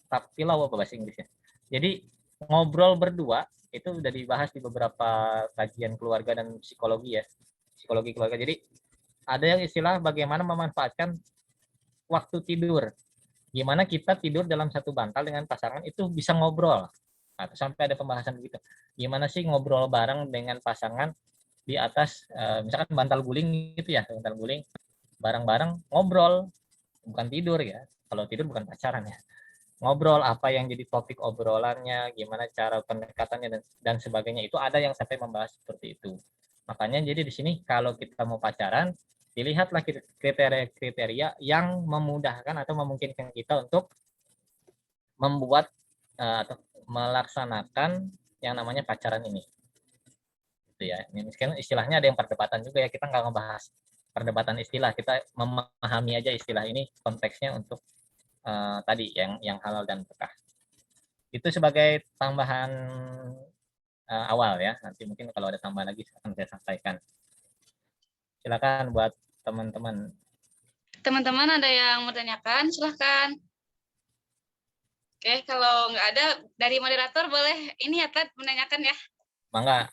tap pilau apa bahasa Inggrisnya. Jadi ngobrol berdua itu udah dibahas di beberapa kajian keluarga dan psikologi ya, psikologi keluarga. Jadi ada yang istilah bagaimana memanfaatkan waktu tidur, gimana kita tidur dalam satu bantal dengan pasangan itu bisa ngobrol. Nah, sampai ada pembahasan begitu, gimana sih ngobrol bareng dengan pasangan di atas misalkan bantal guling gitu ya, bantal guling bareng-bareng ngobrol, bukan tidur ya, kalau tidur bukan pacaran ya, ngobrol apa yang jadi topik obrolannya, gimana cara pendekatannya dan sebagainya, itu ada yang sampai membahas seperti itu. Makanya jadi di sini kalau kita mau pacaran, dilihatlah kriteria-kriteria yang memudahkan atau memungkinkan kita untuk membuat atau melaksanakan yang namanya pacaran ini. Itu ya. Ini mungkin istilahnya ada yang perdebatan juga ya, kita nggak ngebahas perdebatan istilah, kita memahami aja istilah ini konteksnya untuk tadi yang halal dan berkah. Itu sebagai tambahan awal ya. Nanti mungkin kalau ada tambahan lagi akan saya sampaikan. Silakan buat teman-teman. Teman-teman ada yang mau tanyakan, silahkan. Oke, kalau nggak ada dari moderator boleh ini ya, Ted, menanyakan ya. Mangga.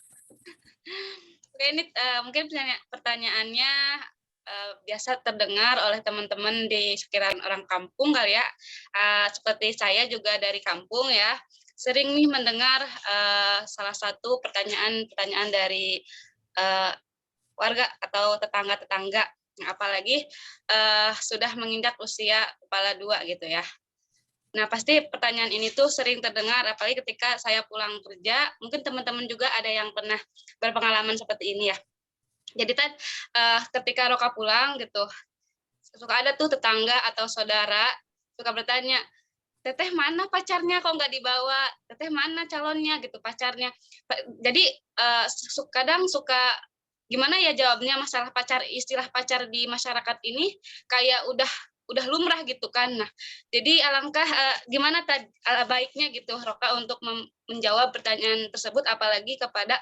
Oke, ini mungkin pertanyaannya biasa terdengar oleh teman-teman di sekitaran orang kampung kali ya. Seperti saya juga dari kampung ya, sering nih mendengar salah satu pertanyaan dari warga atau tetangga-tetangga, apalagi sudah menginjak usia kepala 2 gitu ya. Nah, pasti pertanyaan ini tuh sering terdengar, apalagi ketika saya pulang kerja, mungkin teman-teman juga ada yang pernah berpengalaman seperti ini ya. Jadi ketika Roka pulang gitu, suka ada tuh tetangga atau saudara suka bertanya, teteh mana pacarnya kok nggak dibawa, teteh mana calonnya gitu pacarnya. Jadi kadang suka gimana ya jawabnya masalah pacar, istilah pacar di masyarakat ini kayak udah udah lumrah gitu kan. Nah, jadi alangkah gimana baiknya gitu Roka untuk menjawab pertanyaan tersebut, apalagi kepada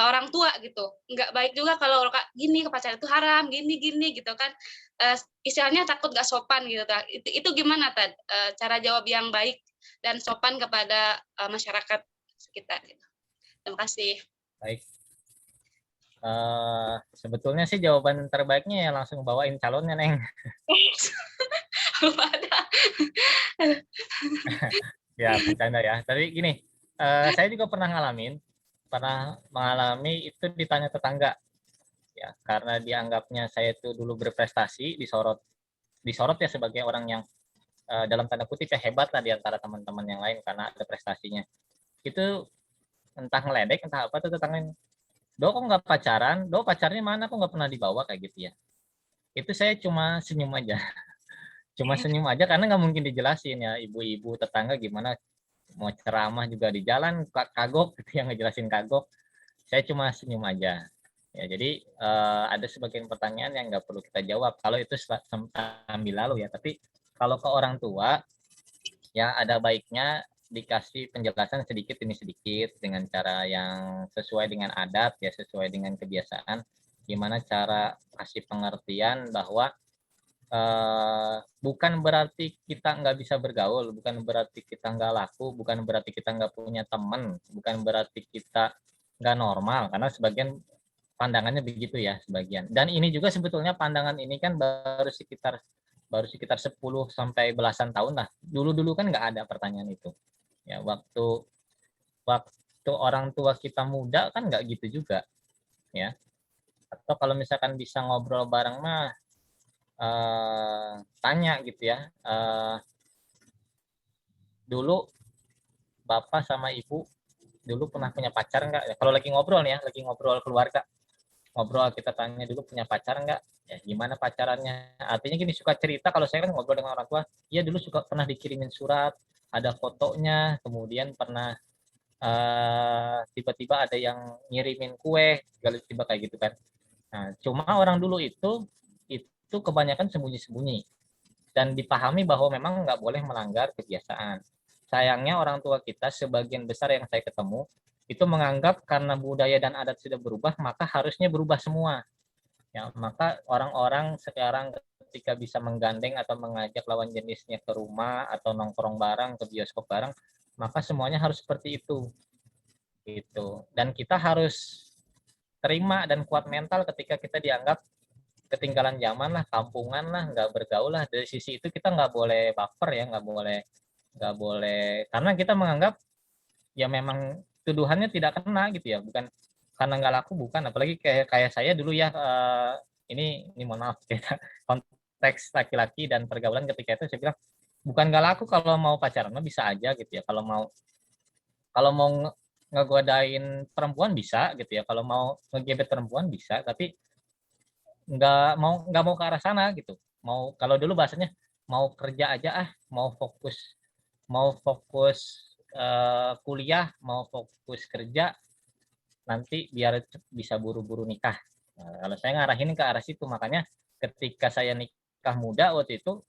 orang tua gitu. Nggak baik juga kalau Roka gini, pacaran itu haram, gini gitu kan. Istilahnya takut nggak sopan gitu. Itu gimana cara jawab yang baik dan sopan kepada masyarakat sekitar gitu. Terima kasih. Baik. Sebetulnya sih jawaban terbaiknya ya langsung bawain calonnya, Neng. Belum ada. Ya, bercanda ya. Tapi gini, saya juga pernah mengalami itu ditanya tetangga. Ya, karena dianggapnya saya itu dulu berprestasi, disorot ya sebagai orang yang dalam tanda kutip ya hebat lah di antara teman-teman yang lain karena ada prestasinya. Itu entah ngeledek, entah apa tuh tetangganya. Do kok nggak pacaran? Do pacarnya mana? Kok nggak pernah dibawa kayak gitu ya? Itu saya cuma senyum aja. Cuma senyum aja karena nggak mungkin dijelasin ya ibu-ibu tetangga gimana mau ceramah juga di jalan kagok gitu yang ngejelasin kagok. Saya cuma senyum aja. Ya, jadi ada sebagian pertanyaan yang nggak perlu kita jawab kalau itu sambil lalu ya. Tapi kalau ke orang tua ya ada baiknya dikasih penjelasan sedikit demi sedikit dengan cara yang sesuai dengan adat ya, sesuai dengan kebiasaan. Gimana cara kasih pengertian bahwa bukan berarti kita nggak bisa bergaul, bukan berarti kita nggak laku, bukan berarti kita nggak punya teman, bukan berarti kita nggak normal, karena sebagian pandangannya begitu ya sebagian. Dan ini juga sebetulnya pandangan ini kan baru sekitar 10 sampai belasan tahun lah. Dulu-dulu kan nggak ada pertanyaan itu. Ya, waktu orang tua kita muda kan nggak gitu juga, ya. Atau kalau misalkan bisa ngobrol bareng mah tanya gitu ya. Dulu bapak sama ibu dulu pernah punya pacar nggak? Ya, kalau lagi ngobrol nih ya, lagi ngobrol keluarga, ngobrol kita tanya dulu punya pacar nggak? Ya gimana pacarannya? Artinya gini suka cerita kalau saya kan ngobrol dengan orang tua, iya dulu suka pernah dikirimin surat, ada fotonya, kemudian pernah tiba-tiba ada yang ngirimin kue, tiba-tiba kayak gitu kan. Nah, cuma orang dulu itu kebanyakan sembunyi-sembunyi dan dipahami bahwa memang nggak boleh melanggar kebiasaan. Sayangnya orang tua kita sebagian besar yang saya ketemu itu menganggap karena budaya dan adat sudah berubah maka harusnya berubah semua. Ya, maka orang-orang sekarang ketika bisa menggandeng atau mengajak lawan jenisnya ke rumah atau nongkrong bareng ke bioskop bareng, maka semuanya harus seperti itu. Gitu. Dan kita harus terima dan kuat mental ketika kita dianggap ketinggalan zaman lah, kampungan lah, nggak bergaul lah. Dari sisi itu kita nggak boleh baper ya, nggak boleh, karena kita menganggap ya memang tuduhannya tidak kena gitu ya, bukan karena nggak laku, bukan. Apalagi kayak saya dulu ya, ini mohon maaf kita konteks laki-laki dan pergaulan ketika itu saya bilang bukan nggak laku kalau mau pacaran bisa aja gitu ya, kalau mau ngegodain perempuan bisa gitu ya, kalau mau ngegebet perempuan bisa, tapi nggak mau ke arah sana gitu. Mau kalau dulu bahasanya mau kerja aja mau fokus kuliah, mau fokus kerja, nanti biar bisa buru-buru nikah. Nah, kalau saya ngarahin ke arah situ, makanya ketika saya nikah muda waktu itu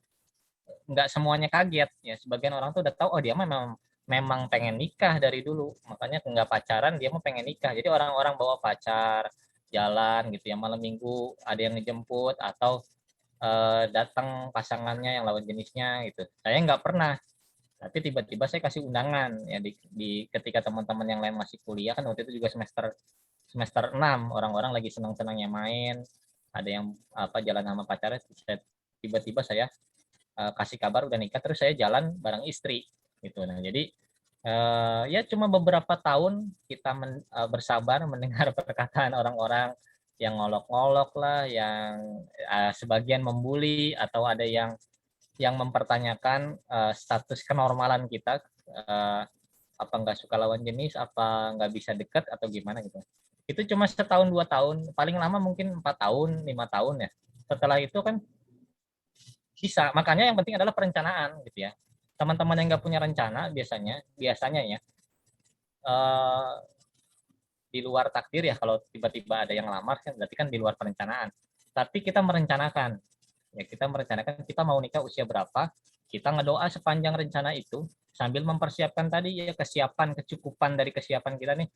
nggak semuanya kaget ya. Sebagian orang tuh udah tahu oh dia memang pengen nikah dari dulu, makanya nggak pacaran dia mau pengen nikah. Jadi orang-orang bawa pacar jalan gitu ya, malam minggu ada yang ngejemput atau datang pasangannya yang lawan jenisnya gitu. Saya nggak pernah, tapi tiba-tiba saya kasih undangan ya di ketika teman-teman yang lain masih kuliah kan waktu itu juga semester semester 6 orang-orang lagi senang-senangnya main, ada yang apa jalan sama pacarnya, tiba-tiba saya kasih kabar udah nikah, terus saya jalan bareng istri gitu. Nah jadi ya cuma beberapa tahun kita bersabar mendengar perkataan orang-orang yang ngolok-ngolok lah, yang sebagian membuli atau ada yang mempertanyakan status kenormalan kita, apa nggak suka lawan jenis, apa nggak bisa dekat atau gimana gitu. Itu cuma setahun 2 tahun, paling lama mungkin 4 tahun 5 tahun ya. Setelah itu kan bisa, makanya yang penting adalah perencanaan gitu ya. Teman-teman yang nggak punya rencana biasanya ya di luar takdir ya, kalau tiba-tiba ada yang lamar kan berarti kan di luar perencanaan. Tapi kita merencanakan Ya, kita merencanakan kita mau nikah usia berapa, kita ngedoa sepanjang rencana itu sambil mempersiapkan tadi ya kesiapan, kecukupan dari kesiapan kita nih,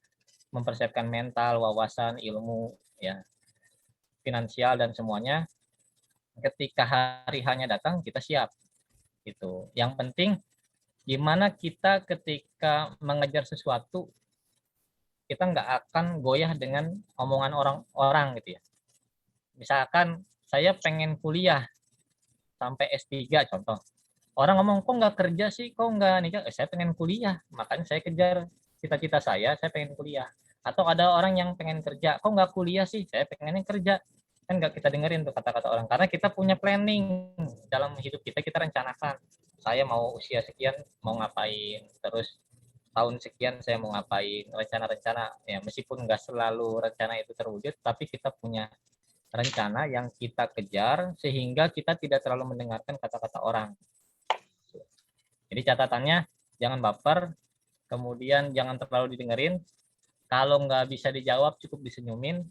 mempersiapkan mental, wawasan, ilmu, ya, finansial dan semuanya. Ketika hari hanya datang kita siap. Itu. Yang penting gimana kita ketika mengejar sesuatu kita nggak akan goyah dengan omongan orang-orang gitu ya. Misalkan saya pengen kuliah sampai S3 contoh. Orang ngomong, kok nggak kerja sih, kok nggak nikah? Saya pengen kuliah, makanya saya kejar cita-cita saya pengen kuliah. Atau ada orang yang pengen kerja, kok nggak kuliah sih, saya pengennya kerja. Kan nggak kita dengerin tuh kata-kata orang, karena kita punya planning dalam hidup kita, kita rencanakan. Saya mau usia sekian, mau ngapain, terus tahun sekian saya mau ngapain, rencana-rencana, ya meskipun nggak selalu rencana itu terwujud, tapi kita punya rencana yang kita kejar, sehingga kita tidak terlalu mendengarkan kata-kata orang. Jadi catatannya jangan baper, kemudian jangan terlalu didengerin. Kalau nggak bisa dijawab cukup disenyumin.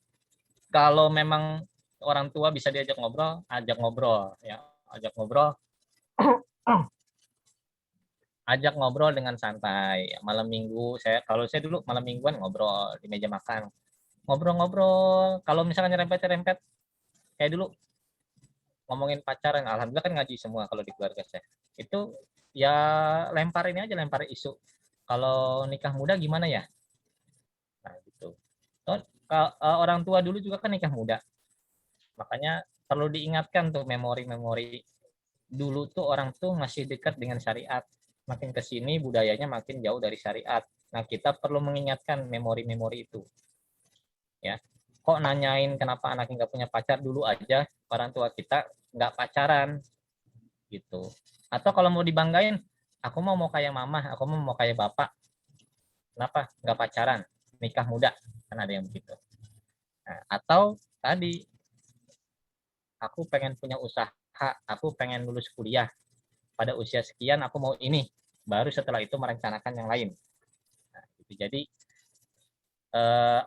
Kalau memang orang tua bisa diajak ngobrol, ajak ngobrol ya, ajak ngobrol. Ajak ngobrol dengan santai. Malam minggu kalau saya dulu malam mingguan ngobrol di meja makan. Ngobrol-ngobrol, kalau misalnya nyerempet-nyerempet kayak dulu ngomongin pacaran, alhamdulillah kan ngaji semua kalau di keluarga saya. Itu ya lempar ini aja, lempar isu. Kalau nikah muda gimana ya? Nah, gitu. Orang tua dulu juga kan nikah muda. Makanya perlu diingatkan tuh memori-memori dulu tuh orang tuh masih dekat dengan syariat. Makin ke sini budayanya makin jauh dari syariat. Nah, kita perlu mengingatkan memori-memori itu. Ya. Kok nanyain kenapa anaknya nggak punya pacar dulu aja, orang tua kita nggak pacaran gitu. Atau kalau mau dibanggain, aku mau kayak mama, aku mau kayak bapak. Kenapa nggak pacaran? Nikah muda, kan ada yang begitu. Nah, atau tadi aku pengen punya usaha, aku pengen lulus kuliah pada usia sekian, aku mau ini, baru setelah itu merencanakan yang lain. Nah, gitu. Jadi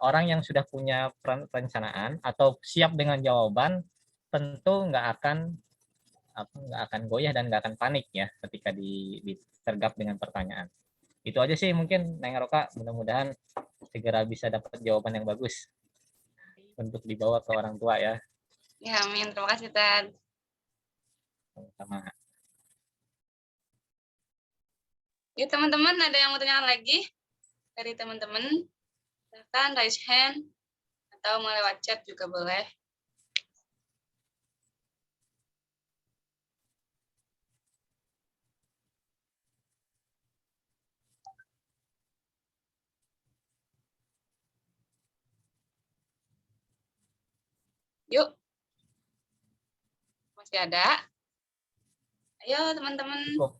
orang yang sudah punya perencanaan atau siap dengan jawaban tentu nggak akan goyah dan nggak akan panik ya ketika ditergap dengan pertanyaan. Itu aja sih mungkin Neng Roka, mudah-mudahan segera bisa dapat jawaban yang bagus untuk dibawa ke orang tua ya. Ya, amin. Terima kasih, Tad. Sama. Ya, teman-teman, ada yang mau tanyakan lagi dari teman-teman? Silahkan raise hand atau mau lewat chat juga boleh. Yuk, masih ada? Ayo, teman-teman. Cukup.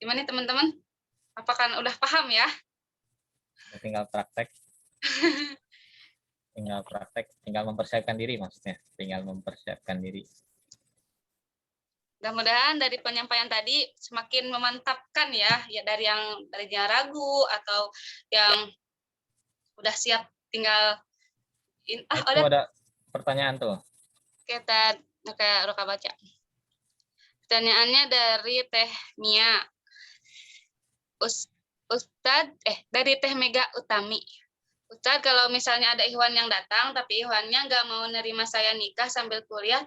Gimana nih, teman-teman? Apakah udah paham ya? Tinggal praktek, tinggal mempersiapkan diri maksudnya, tinggal mempersiapkan diri. Mudah-mudahan dari penyampaian tadi semakin memantapkan ya dari yang ragu atau yang udah siap tinggal Itu ada pertanyaan tuh. kita kayak Roka baca. Pertanyaannya dari Teh Mia. Dari Teh Mega Utami. Ustadz, kalau misalnya ada Ikhwan yang datang, tapi Ikhwannya nggak mau nerima saya nikah sambil kuliah,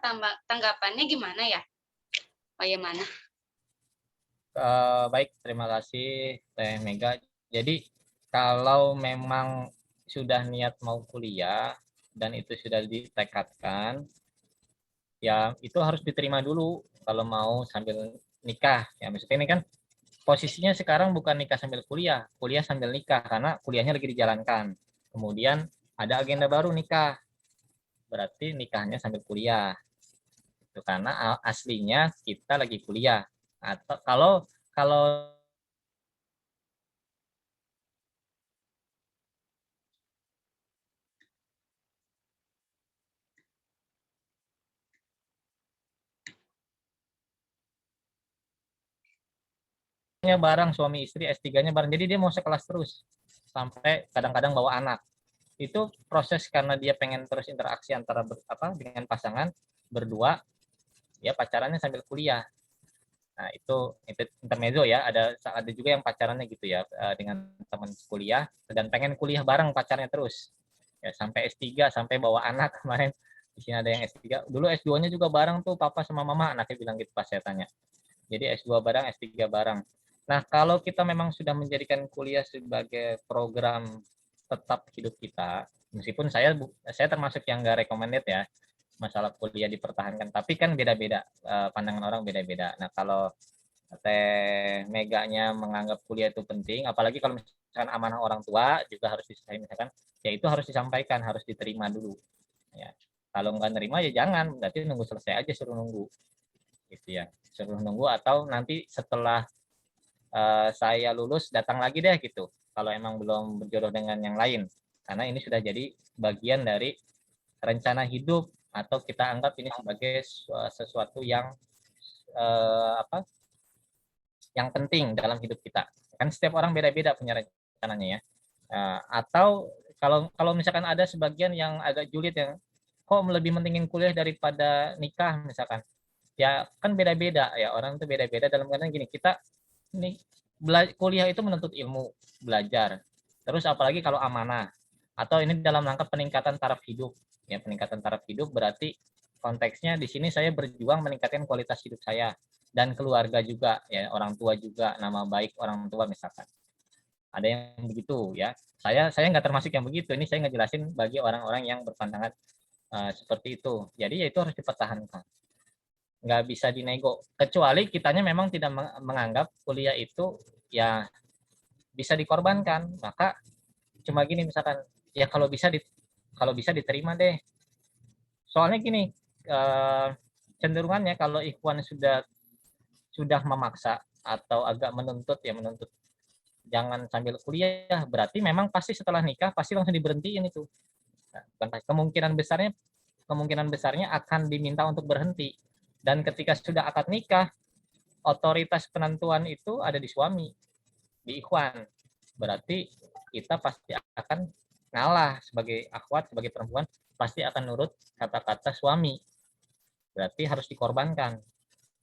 tanggapannya gimana ya? Bagaimana? Baik, terima kasih Teh Mega. Jadi kalau memang sudah niat mau kuliah dan itu sudah ditekadkan, ya itu harus diterima dulu kalau mau sambil nikah. Ya maksudnya ini kan posisinya sekarang bukan nikah sambil kuliah, kuliah sambil nikah karena kuliahnya lagi dijalankan. Kemudian ada agenda baru nikah, berarti nikahnya sambil kuliah. Itu karena aslinya kita lagi kuliah. Atau kalau kalau S2-nya bareng, suami istri S3-nya bareng. Jadi dia mau sekelas terus sampai kadang-kadang bawa anak. Itu proses karena dia pengen terus interaksi antara dengan pasangan berdua, ya pacarannya sambil kuliah. Nah, itu intermezzo ya. Ada juga yang pacarannya gitu ya, dengan teman kuliah dan pengen kuliah bareng pacarnya terus. Ya, sampai S3, sampai bawa anak kemarin. Di sini ada yang S3. Dulu S2-nya juga bareng tuh papa sama mama, anaknya bilang gitu pas saya tanya. Jadi S2 bareng, S3 bareng. Nah, kalau kita memang sudah menjadikan kuliah sebagai program tetap hidup kita, meskipun saya termasuk yang nggak recommended ya, masalah kuliah dipertahankan, tapi kan beda-beda, pandangan orang beda-beda. Nah, kalau Teh Meganya menganggap kuliah itu penting, apalagi kalau misalkan amanah orang tua juga harus misalkan, ya itu harus disampaikan, harus diterima dulu. Ya, kalau nggak nerima ya jangan, berarti nunggu selesai aja, suruh nunggu, gitu ya, suruh nunggu atau nanti setelah saya lulus datang lagi deh gitu. Kalau emang belum berjodoh dengan yang lain, karena ini sudah jadi bagian dari rencana hidup atau kita anggap ini sebagai sesuatu yang yang penting dalam hidup kita. Kan setiap orang beda-beda punya rencananya ya. Atau kalau misalkan ada sebagian yang agak julid yang kok lebih mentingin kuliah daripada nikah misalkan. Ya kan beda-beda ya, orang itu beda-beda dalam keadaan gini, kita ini kuliah itu menuntut ilmu, belajar. Terus apalagi kalau amanah atau ini dalam rangka peningkatan taraf hidup. Ya, peningkatan taraf hidup berarti konteksnya di sini saya berjuang meningkatkan kualitas hidup saya dan keluarga juga ya, orang tua juga, nama baik orang tua misalkan. Ada yang begitu ya. Saya nggak termasuk yang begitu. Ini saya ngejelasin bagi orang-orang yang berpandangan seperti itu. Jadi ya itu harus dipertahankan. Nggak bisa dinego. Kecuali kitanya memang tidak menganggap kuliah itu ya bisa dikorbankan. Maka cuma gini misalkan, ya kalau bisa diterima deh. Soalnya gini, cenderungannya kalau ikhwan sudah memaksa atau agak menuntut jangan sambil kuliah, berarti memang pasti setelah nikah pasti langsung diberhentiin itu. Nah, kemungkinan besarnya akan diminta untuk berhenti. Dan ketika sudah akad nikah, otoritas penentuan itu ada di suami, di ikhwan. Berarti kita pasti akan ngalah sebagai akhwat, sebagai perempuan, pasti akan nurut kata-kata suami. Berarti harus dikorbankan.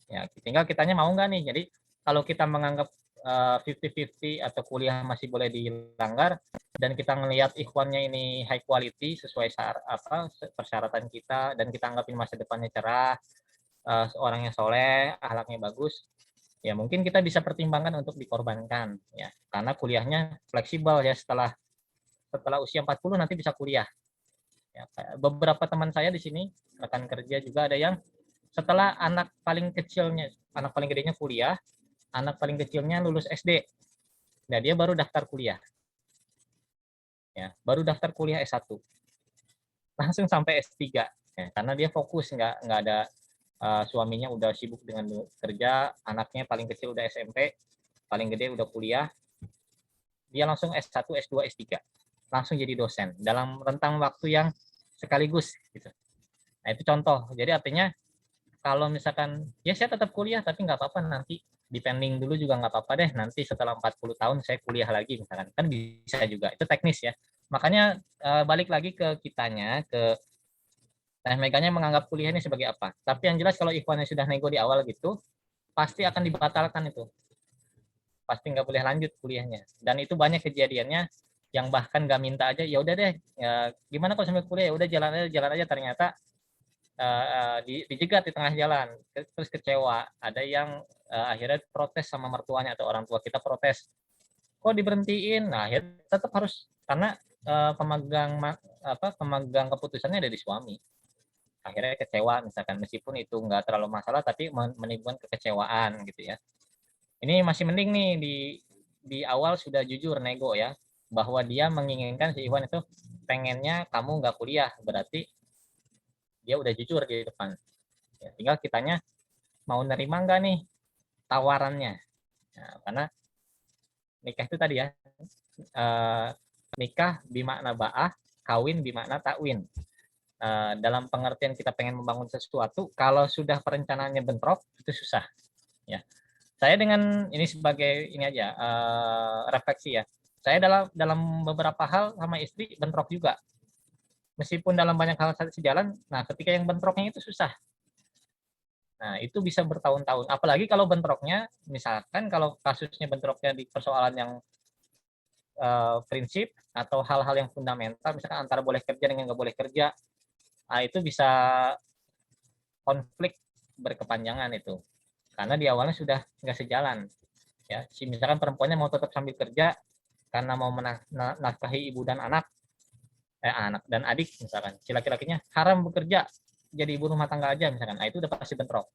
Ya, tinggal kitanya mau nggak nih. Jadi kalau kita menganggap 50-50 atau kuliah masih boleh dilanggar dan kita ngelihat ikhwannya ini high quality sesuai persyaratan kita dan kita anggapin masa depannya cerah, orangnya soleh, akhlaknya bagus, ya mungkin kita bisa pertimbangkan untuk dikorbankan ya, karena kuliahnya fleksibel ya, setelah usia 40 nanti bisa kuliah. Ya, beberapa teman saya di sini rekan kerja juga ada yang setelah anak paling gedenya kuliah, anak paling kecilnya lulus SD. Nah, dia baru daftar kuliah. Ya, baru daftar kuliah S1. Langsung sampai S3. Ya, karena dia fokus, nggak ada suaminya udah sibuk dengan kerja, anaknya paling kecil udah SMP, paling gede udah kuliah. Dia langsung S1, S2, S3. Langsung jadi dosen dalam rentang waktu yang sekaligus gitu. Nah, itu contoh. Jadi artinya kalau misalkan ya saya tetap kuliah tapi nggak apa-apa, nanti depending dulu juga nggak apa-apa deh, nanti setelah 40 tahun saya kuliah lagi misalkan, kan bisa juga, itu teknis ya. Makanya balik lagi ke kitanya, ke meganya menganggap kuliah ini sebagai apa. Tapi yang jelas kalau ikhwannya sudah nego di awal gitu, pasti akan dibatalkan itu, pasti nggak boleh lanjut kuliahnya. Dan itu banyak kejadiannya yang bahkan nggak minta aja, ya udah deh, ya, gimana kalau sambil kuliah, ya udah jalan aja, ternyata dijegat di tengah jalan, terus kecewa. Ada yang akhirnya protes sama mertuanya atau orang tua kita protes, kok diberhentiin. Nah, akhirnya tetap harus, karena pemegang keputusannya ada di suami. Akhirnya kecewa misalkan, meskipun itu nggak terlalu masalah tapi menimbulkan kekecewaan gitu ya. Ini masih mending nih di awal sudah jujur nego ya, bahwa dia menginginkan, si Iwan itu pengennya kamu nggak kuliah, berarti dia udah jujur di depan. Ya, tinggal kitanya mau nerima nggak nih tawarannya. Nah, karena nikah itu tadi ya, nikah bimakna ba'ah, kawin bimakna takwin. Dalam pengertian kita pengen membangun sesuatu, kalau sudah perencanaannya bentrok itu susah. Ya, Saya dengan ini sebagai ini aja refleksi ya. Saya dalam beberapa hal sama istri bentrok juga. Meskipun dalam banyak hal sejalan, nah ketika yang bentroknya itu susah. Nah, itu bisa bertahun-tahun. Apalagi kalau bentroknya, misalkan kalau kasusnya bentroknya di persoalan yang prinsip atau hal-hal yang fundamental, misalkan antara boleh kerja dengan nggak boleh kerja, nah itu bisa konflik berkepanjangan itu. Karena di awalnya sudah nggak sejalan. Ya, si misalkan perempuannya mau tetap sambil kerja karena mau menafkahi ibu dan anak dan adik misalkan. Si laki-lakinya haram bekerja, jadi ibu rumah tangga aja misalkan. Nah, itu udah pasti bentrok.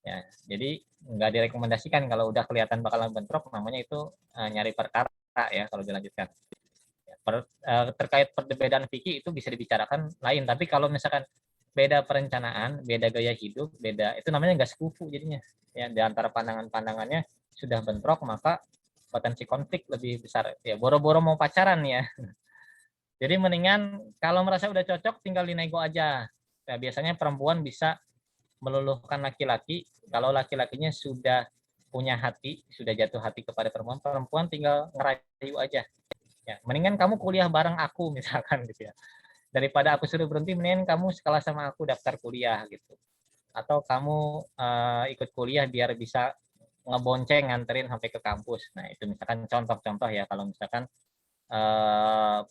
Ya, jadi nggak direkomendasikan kalau udah kelihatan bakalan bentrok, namanya itu nyari perkara ya kalau dilanjutkan. Ya, terkait perbedaan fikih itu bisa dibicarakan lain, tapi kalau misalkan beda perencanaan, beda gaya hidup, beda itu namanya nggak sekufu jadinya. Ya, di antara pandangannya sudah bentrok, maka potensi konflik lebih besar. Ya, boro-boro mau pacaran ya. Jadi mendingan kalau merasa udah cocok tinggal dinego aja. Ya, biasanya perempuan bisa meluluhkan laki-laki kalau laki-lakinya sudah punya hati, sudah jatuh hati kepada perempuan, perempuan tinggal ngerayu aja. Ya, mendingan kamu kuliah bareng aku misalkan gitu ya. Daripada aku suruh berhenti, mendingan kamu sekolah sama aku daftar kuliah gitu. Atau kamu ikut kuliah biar bisa ngebonceng nganterin sampai ke kampus. Nah, itu misalkan contoh-contoh ya kalau misalkan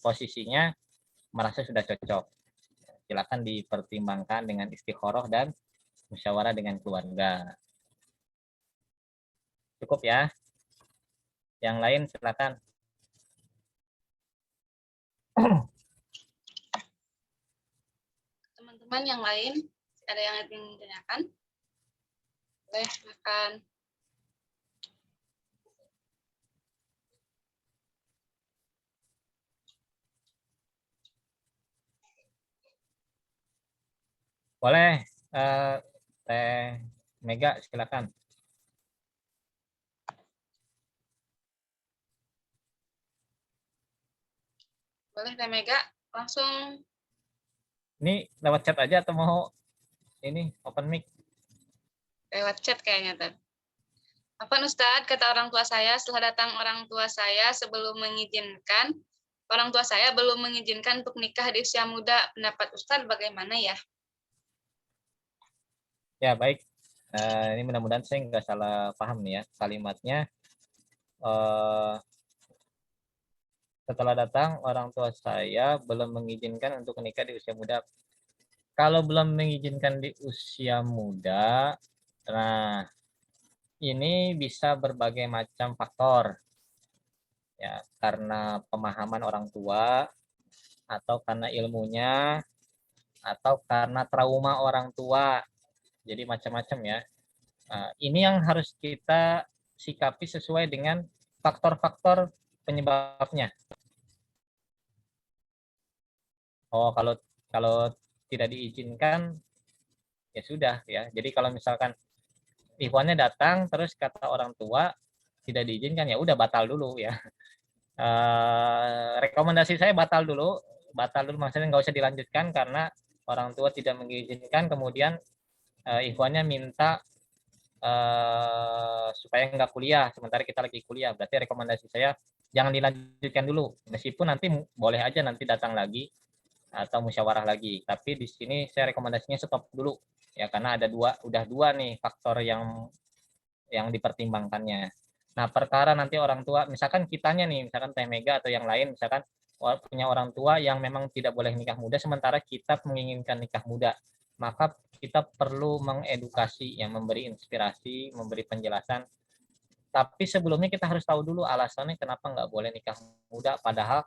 posisinya merasa sudah cocok. Silakan dipertimbangkan dengan istikharah dan musyawarah dengan keluarga. Cukup ya. Yang lain silakan. Teman-teman yang lain, ada yang ingin ditanyakan? Boleh, silakan. Boleh, Teh Mega silakan. Boleh, Teh Mega, langsung. Ini lewat chat aja atau mau ini open mic? Lewat chat kayaknya tadi. Apa Ustadz, kata orang tua saya, setelah datang orang tua saya orang tua saya belum mengizinkan untuk nikah di usia muda. Pendapat Ustadz bagaimana ya? Ya baik. Ini mudah-mudahan saya nggak salah paham nih ya kalimatnya. Setelah datang orang tua saya belum mengizinkan untuk menikah di usia muda. Kalau belum mengizinkan di usia muda, nah ini bisa berbagai macam faktor. Ya, karena pemahaman orang tua atau karena ilmunya atau karena trauma orang tua. Jadi macam-macam ya. Nah, ini yang harus kita sikapi sesuai dengan faktor-faktor penyebabnya. Oh, kalau tidak diizinkan ya sudah ya. Jadi kalau misalkan ikhwannya datang terus kata orang tua tidak diizinkan ya udah batal dulu ya. Rekomendasi saya batal dulu maksudnya nggak usah dilanjutkan karena orang tua tidak mengizinkan, kemudian ikhwannya minta supaya nggak kuliah sementara kita lagi kuliah, berarti rekomendasi saya jangan dilanjutkan dulu, meskipun nanti boleh aja nanti datang lagi atau musyawarah lagi, tapi di sini saya rekomendasinya stop dulu ya karena ada udah dua nih faktor yang dipertimbangkannya. Nah, perkara nanti orang tua, misalkan kitanya nih, misalkan Teh Mega atau yang lain, misalkan punya orang tua yang memang tidak boleh nikah muda, sementara kita menginginkan nikah muda, maka kita perlu mengedukasi, yang memberi inspirasi, memberi penjelasan. Tapi sebelumnya kita harus tahu dulu alasannya kenapa nggak boleh nikah muda, padahal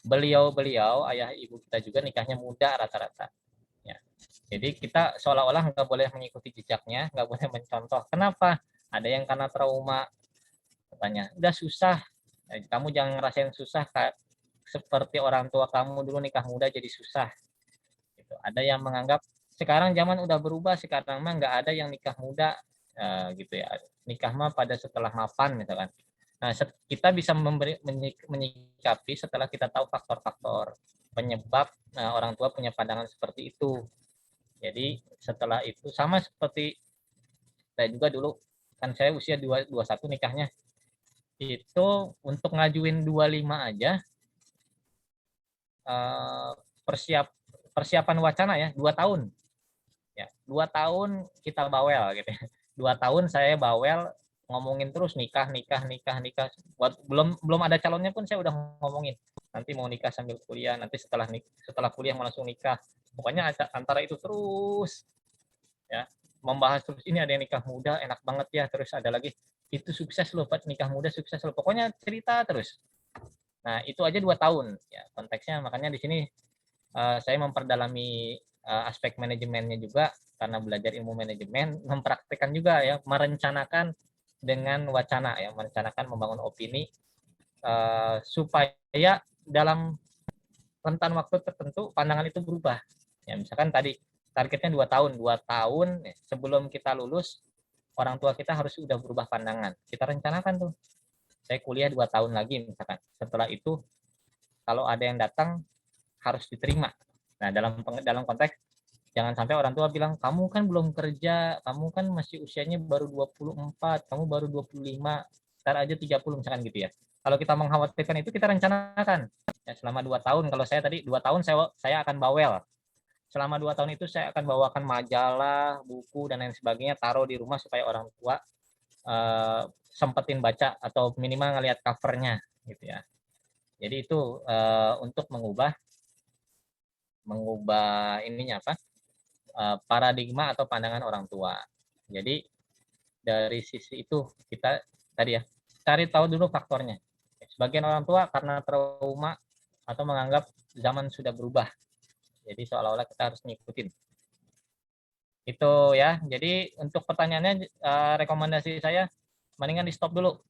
beliau-beliau, ayah ibu kita juga nikahnya muda rata-rata. Ya. Jadi kita seolah-olah nggak boleh mengikuti jejaknya, nggak boleh mencontoh. Kenapa? Ada yang karena trauma, katanya udah susah, kamu jangan ngerasain susah kayak seperti orang tua kamu dulu nikah muda jadi susah gitu. Ada yang menganggap sekarang zaman udah berubah, sekarang mah nggak ada yang nikah muda gitu ya, nikah mah pada setelah mapan misalkan. Nah, kita bisa menyikapi setelah kita tahu faktor-faktor penyebab orang tua punya pandangan seperti itu. Jadi setelah itu sama seperti saya juga dulu kan saya usia 21 nikahnya, itu untuk ngajuin 25 aja persiapan wacana ya 2 tahun. Ya, 2 tahun kita bawel gitu ya. 2 tahun saya bawel ngomongin terus nikah. Belum ada calonnya pun saya udah ngomongin. Nanti mau nikah sambil kuliah, nanti setelah kuliah mau langsung nikah. Pokoknya antara itu terus ya. Membahas terus, ini ada yang nikah muda enak banget ya, terus ada lagi itu sukses loh, Pak, nikah muda sukses loh. Pokoknya cerita terus. Nah, itu aja 2 tahun ya konteksnya. Makanya di sini saya memperdalami aspek manajemennya juga, karena belajar ilmu manajemen, mempraktekkan juga ya, merencanakan dengan wacana ya, merencanakan membangun opini supaya dalam rentan waktu tertentu pandangan itu berubah. Ya, misalkan tadi targetnya 2 tahun, 2 tahun sebelum kita lulus orang tua kita harus sudah berubah pandangan. Kita rencanakan tuh. Saya kuliah 2 tahun lagi misalkan. Setelah itu kalau ada yang datang harus diterima. Nah, dalam konteks jangan sampai orang tua bilang, kamu kan belum kerja, kamu kan masih usianya baru 24, kamu baru 25, ntar aja 30 misalkan gitu ya. Kalau kita mengkhawatirkan itu, kita rencanakan. Ya, selama 2 tahun, kalau saya tadi 2 tahun saya akan bawel. Selama 2 tahun itu saya akan bawakan majalah, buku, dan lain sebagainya, taruh di rumah supaya orang tua sempetin baca atau minimal ngelihat covernya gitu ya. Jadi itu untuk mengubah ininya apa? Paradigma atau pandangan orang tua. Jadi dari sisi itu kita tadi ya cari tahu dulu faktornya. Sebagian orang tua karena trauma atau menganggap zaman sudah berubah. Jadi seolah-olah kita harus ngikutin. Itu ya. Jadi untuk pertanyaannya rekomendasi saya mendingan di stop dulu.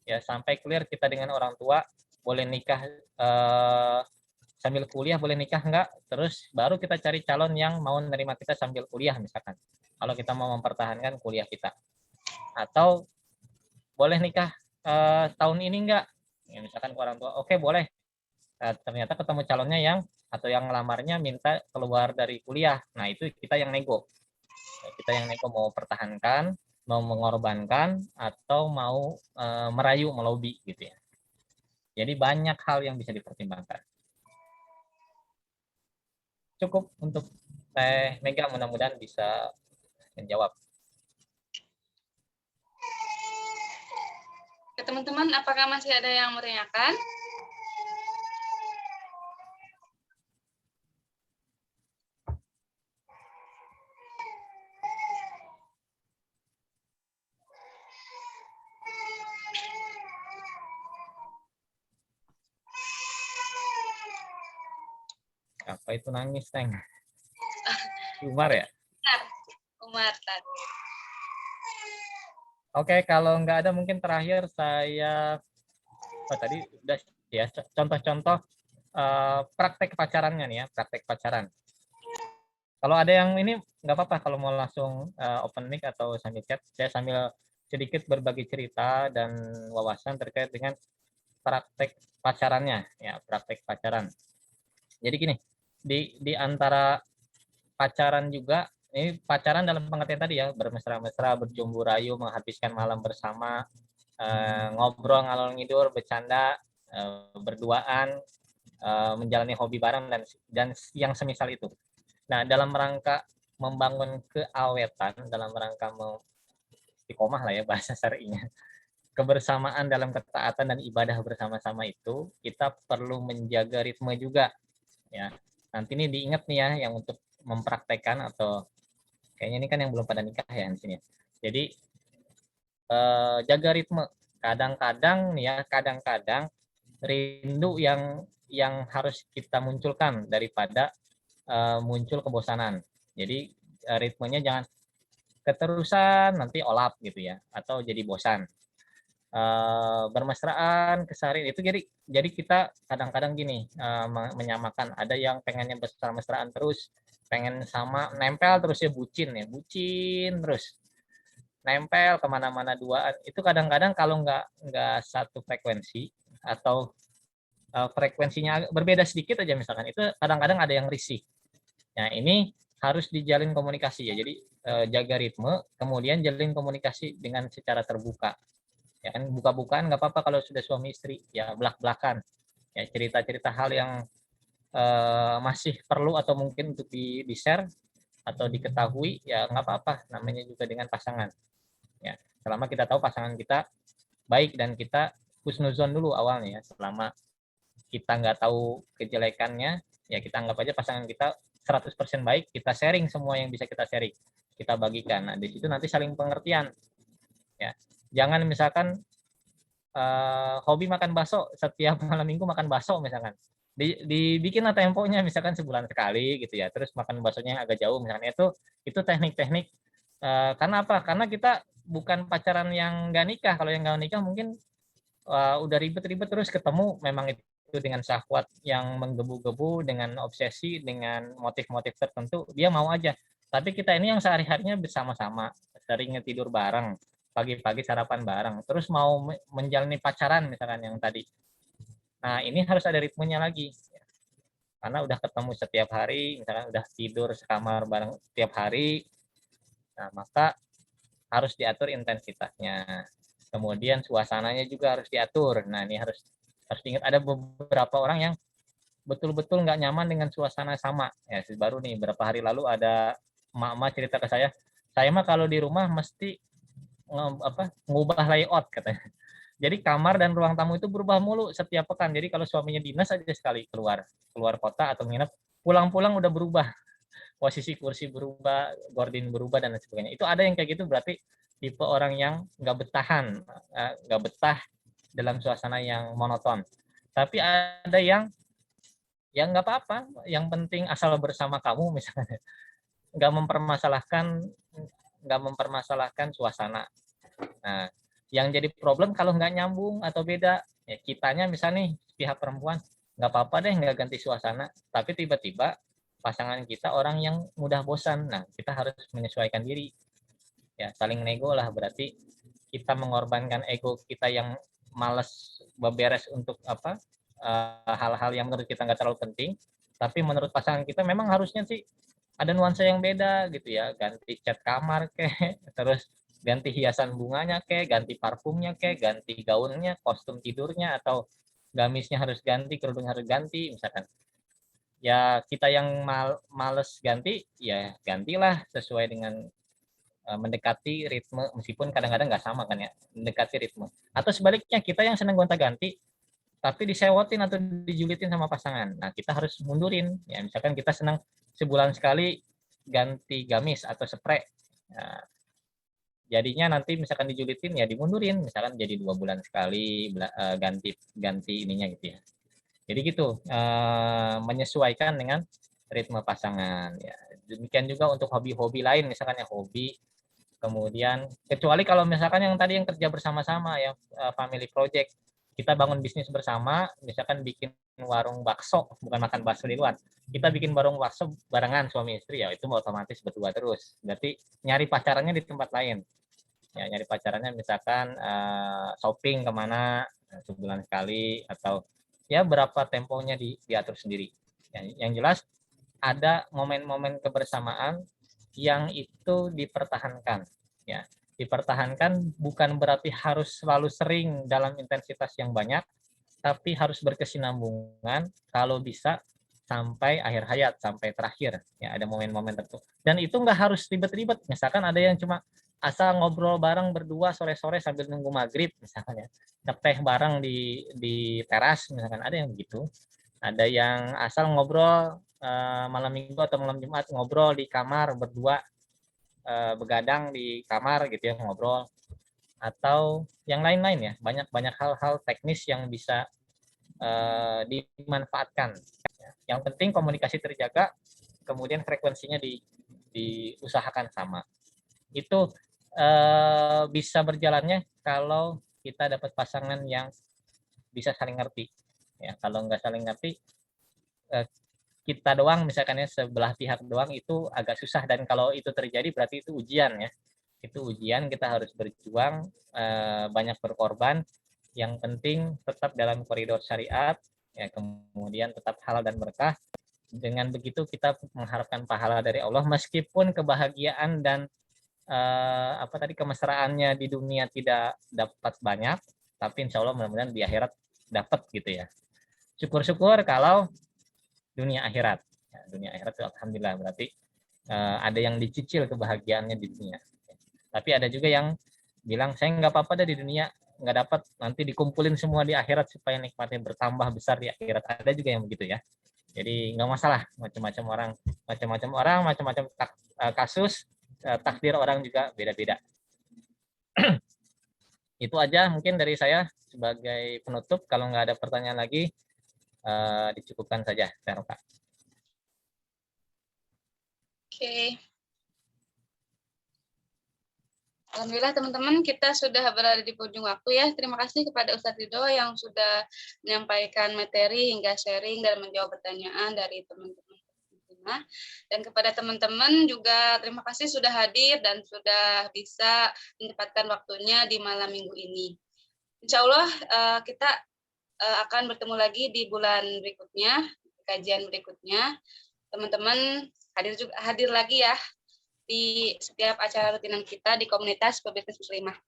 Ya, sampai clear kita dengan orang tua, boleh nikah sambil kuliah, boleh nikah enggak, terus baru kita cari calon yang mau menerima kita sambil kuliah misalkan. Kalau kita mau mempertahankan kuliah kita. Atau boleh nikah tahun ini enggak? Ya, misalkan ke orang tua, oke boleh. Ternyata ketemu calonnya atau yang ngelamarnya minta keluar dari kuliah. Nah, itu kita yang nego. Kita yang nego mau pertahankan, mau mengorbankan, atau mau merayu, melobi gitu ya. Jadi banyak hal yang bisa dipertimbangkan. Cukup untuk Teh Mega, mudah-mudahan bisa menjawab. Teman-teman, apakah masih ada yang menanyakan? Apa itu nangis, Teng? Umar ya? Umar tadi. Oke, kalau nggak ada mungkin terakhir saya tadi udah ya contoh-contoh praktek pacarannya nih ya, praktek pacaran. Kalau ada yang ini nggak apa-apa kalau mau langsung open mic atau sambil chat, saya sambil sedikit berbagi cerita dan wawasan terkait dengan praktek pacarannya ya, praktek pacaran. Jadi gini, di antara pacaran juga, ini pacaran dalam pengertian tadi ya, bermesra-mesra, berjumbu rayu, menghabiskan malam bersama, ngobrol ngalor ngidur, bercanda, berduaan, menjalani hobi bareng dan yang semisal itu. Nah, dalam rangka membangun keawetan, dalam rangka istiqomah lah ya bahasa syar'inya, kebersamaan dalam ketaatan dan ibadah bersama-sama itu, kita perlu menjaga ritme juga ya. Nanti ini diingat nih ya, yang untuk mempraktekkan, atau kayaknya ini kan yang belum pada nikah ya di sini. Jadi jaga ritme. Kadang-kadang nih ya, kadang-kadang rindu yang harus kita munculkan daripada muncul kebosanan. Jadi ritmenya jangan keterusan nanti olap gitu ya, atau jadi bosan. Bermesraan, kesarin itu jadi kita kadang-kadang gini menyamakan, ada yang pengennya mesra-mesraan terus, pengen sama nempel terus ya, bucin terus nempel kemana-mana duaan. Itu kadang-kadang kalau nggak satu frekuensi atau frekuensinya berbeda sedikit aja misalkan, itu kadang-kadang ada yang risih. Nah, ini harus dijalin komunikasi ya. Jadi jaga ritme, kemudian jalin komunikasi dengan secara terbuka. Ya kan, buka-bukaan nggak apa-apa kalau sudah suami istri, ya belak-belakan. Ya cerita-cerita hal yang masih perlu atau mungkin untuk di-share atau diketahui, ya nggak apa-apa, namanya juga dengan pasangan. Ya, selama kita tahu pasangan kita baik dan kita husnuzon dulu awalnya ya. Selama kita nggak tahu kejelekannya, ya kita anggap aja pasangan kita 100% baik, kita sharing semua yang bisa kita sharing, kita bagikan. Nah, di situ nanti saling pengertian. Ya, jangan misalkan hobi makan bakso, setiap malam minggu makan bakso misalkan. Dibikinlah temponya misalkan sebulan sekali gitu ya. Terus makan baksonya yang agak jauh misalnya, itu teknik-teknik. Karena apa? Karena kita bukan pacaran yang nggak nikah. Kalau yang nggak nikah mungkin udah ribet-ribet terus ketemu, memang itu dengan syahwat yang menggebu-gebu, dengan obsesi, dengan motif-motif tertentu, dia mau aja. Tapi kita ini yang sehari-harinya bersama-sama, seringnya tidur bareng, pagi-pagi sarapan bareng, terus mau menjalani pacaran misalkan yang tadi. Nah, ini harus ada ritmenya lagi. Karena udah ketemu setiap hari, misalkan udah tidur sekamar bareng setiap hari, nah maka harus diatur intensitasnya. Kemudian suasananya juga harus diatur. Nah, ini harus diingat, ada beberapa orang yang betul-betul nggak nyaman dengan suasana sama. Ya, baru nih beberapa hari lalu ada emak-emak cerita ke saya mah kalau di rumah mesti ngubah layout katanya. Jadi kamar dan ruang tamu itu berubah mulu setiap pekan. Jadi kalau suaminya dinas aja sekali keluar kota atau nginep, pulang-pulang udah berubah. Posisi kursi berubah, gordin berubah dan lain sebagainya. Itu ada yang kayak gitu, berarti tipe orang yang nggak betah dalam suasana yang monoton. Tapi ada yang nggak apa-apa, yang penting asal bersama kamu misalnya, nggak mempermasalahkan suasana. Nah, yang jadi problem kalau nggak nyambung atau beda, ya kitanya misalnya nih pihak perempuan, nggak apa-apa deh nggak ganti suasana, tapi tiba-tiba pasangan kita orang yang mudah bosan. Nah, kita harus menyesuaikan diri. Ya, saling nego lah, berarti kita mengorbankan ego kita yang males beberes untuk hal-hal yang menurut kita nggak terlalu penting, tapi menurut pasangan kita memang harusnya sih ada nuansa yang beda gitu ya, ganti cat kamar kayak, terus ganti hiasan bunganya kayak, ganti parfumnya kayak, ganti gaunnya, kostum tidurnya, atau gamisnya harus ganti, kerudung harus ganti misalkan. Ya kita yang males ganti, ya gantilah sesuai dengan mendekati ritme, meskipun kadang-kadang nggak sama kan ya, mendekati ritme. Atau sebaliknya, kita yang senang gonta-ganti tapi disewotin atau dijulitin sama pasangan. Nah, kita harus mundurin. Ya, misalkan kita senang sebulan sekali ganti gamis atau spray. Nah, jadinya nanti misalkan dijulitin ya dimundurin, misalkan jadi 2 bulan sekali ganti ininya gitu ya. Jadi gitu, menyesuaikan dengan ritme pasangan. Ya, demikian juga untuk hobi-hobi lain, misalkan ya hobi. Kemudian kecuali kalau misalkan yang tadi yang kerja bersama-sama ya, family project, kita bangun bisnis bersama, misalkan bikin warung bakso, bukan makan bakso di luar, kita bikin warung bakso barengan suami istri, ya itu otomatis berdua terus. Berarti nyari pacarannya di tempat lain. Ya, nyari pacarannya misalkan shopping kemana sebulan sekali, atau ya berapa temponya diatur sendiri. Yang jelas ada momen-momen kebersamaan yang itu dipertahankan. Ya, dipertahankan bukan berarti harus selalu sering dalam intensitas yang banyak, tapi harus berkesinambungan kalau bisa sampai akhir hayat, sampai terakhir. Ya, ada momen-momen tertentu. Dan itu nggak harus ribet-ribet. Misalkan ada yang cuma asal ngobrol bareng berdua sore-sore sambil nunggu maghrib misalkan ya, ngeteh bareng di teras misalkan, ada yang begitu. Ada yang asal ngobrol malam minggu atau malam Jumat, ngobrol di kamar berdua, begadang di kamar gitu ya, ngobrol. Atau yang lain-lain ya, banyak hal-hal teknis yang bisa dimanfaatkan. Yang penting komunikasi terjaga, kemudian frekuensinya diusahakan sama. Itu bisa berjalannya kalau kita dapat pasangan yang bisa saling ngerti. Ya, kalau nggak saling ngerti, kita doang misalkan ya, sebelah pihak doang, itu agak susah. Dan kalau itu terjadi berarti itu ujian ya. Itu ujian, kita harus berjuang, banyak berkorban. Yang penting tetap dalam koridor syariat, ya, kemudian tetap halal dan berkah, Dengan begitu kita mengharapkan pahala dari Allah, meskipun kebahagiaan dan kemesraannya di dunia tidak dapat banyak, tapi insya Allah mudah-mudahan di akhirat dapat gitu ya. Syukur-syukur kalau dunia akhirat. Ya, dunia akhirat itu alhamdulillah berarti ada yang dicicil kebahagiaannya di dunia. Tapi ada juga yang bilang saya nggak apa-apa di dunia nggak dapat, nanti dikumpulin semua di akhirat supaya nikmatnya bertambah besar di akhirat. Ada juga yang begitu ya. Jadi nggak masalah, macam-macam orang, macam-macam kasus, takdir orang juga beda-beda. Itu aja mungkin dari saya sebagai penutup. Kalau nggak ada pertanyaan lagi, dicukupkan saja, Teroka. Oke. Alhamdulillah teman-teman, kita sudah berada di ujung waktu ya. Terima kasih kepada Ustadz Ridho yang sudah menyampaikan materi hingga sharing dan menjawab pertanyaan dari teman-teman. Dan kepada teman-teman juga terima kasih sudah hadir dan sudah bisa menyempatkan waktunya di malam minggu ini. Insya Allah kita akan bertemu lagi di bulan berikutnya, kajian berikutnya. Teman-teman hadir lagi ya di setiap acara rutinan kita di komunitas pebisnis muslimah.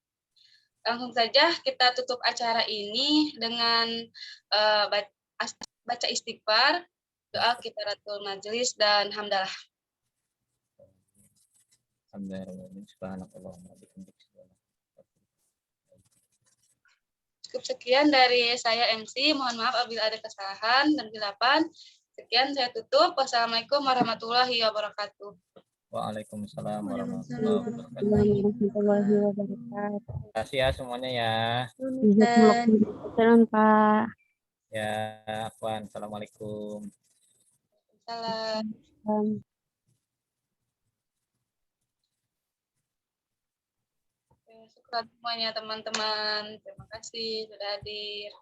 Langsung saja kita tutup acara ini dengan baca istighfar, doa kifaratul majelis dan hamdalah. Cukup sekian dari saya MC. Mohon maaf apabila ada kesalahan dan kesilapan. Sekian saya tutup. Wassalamualaikum warahmatullahi wabarakatuh. Waalaikumsalam warahmatullahi wabarakatuh. Terima kasih ya semuanya ya. Assalamualaikum Pak. Ya, Afwan. Assalamualaikum. Salam. Syukur semuanya teman-teman. Terima kasih sudah hadir.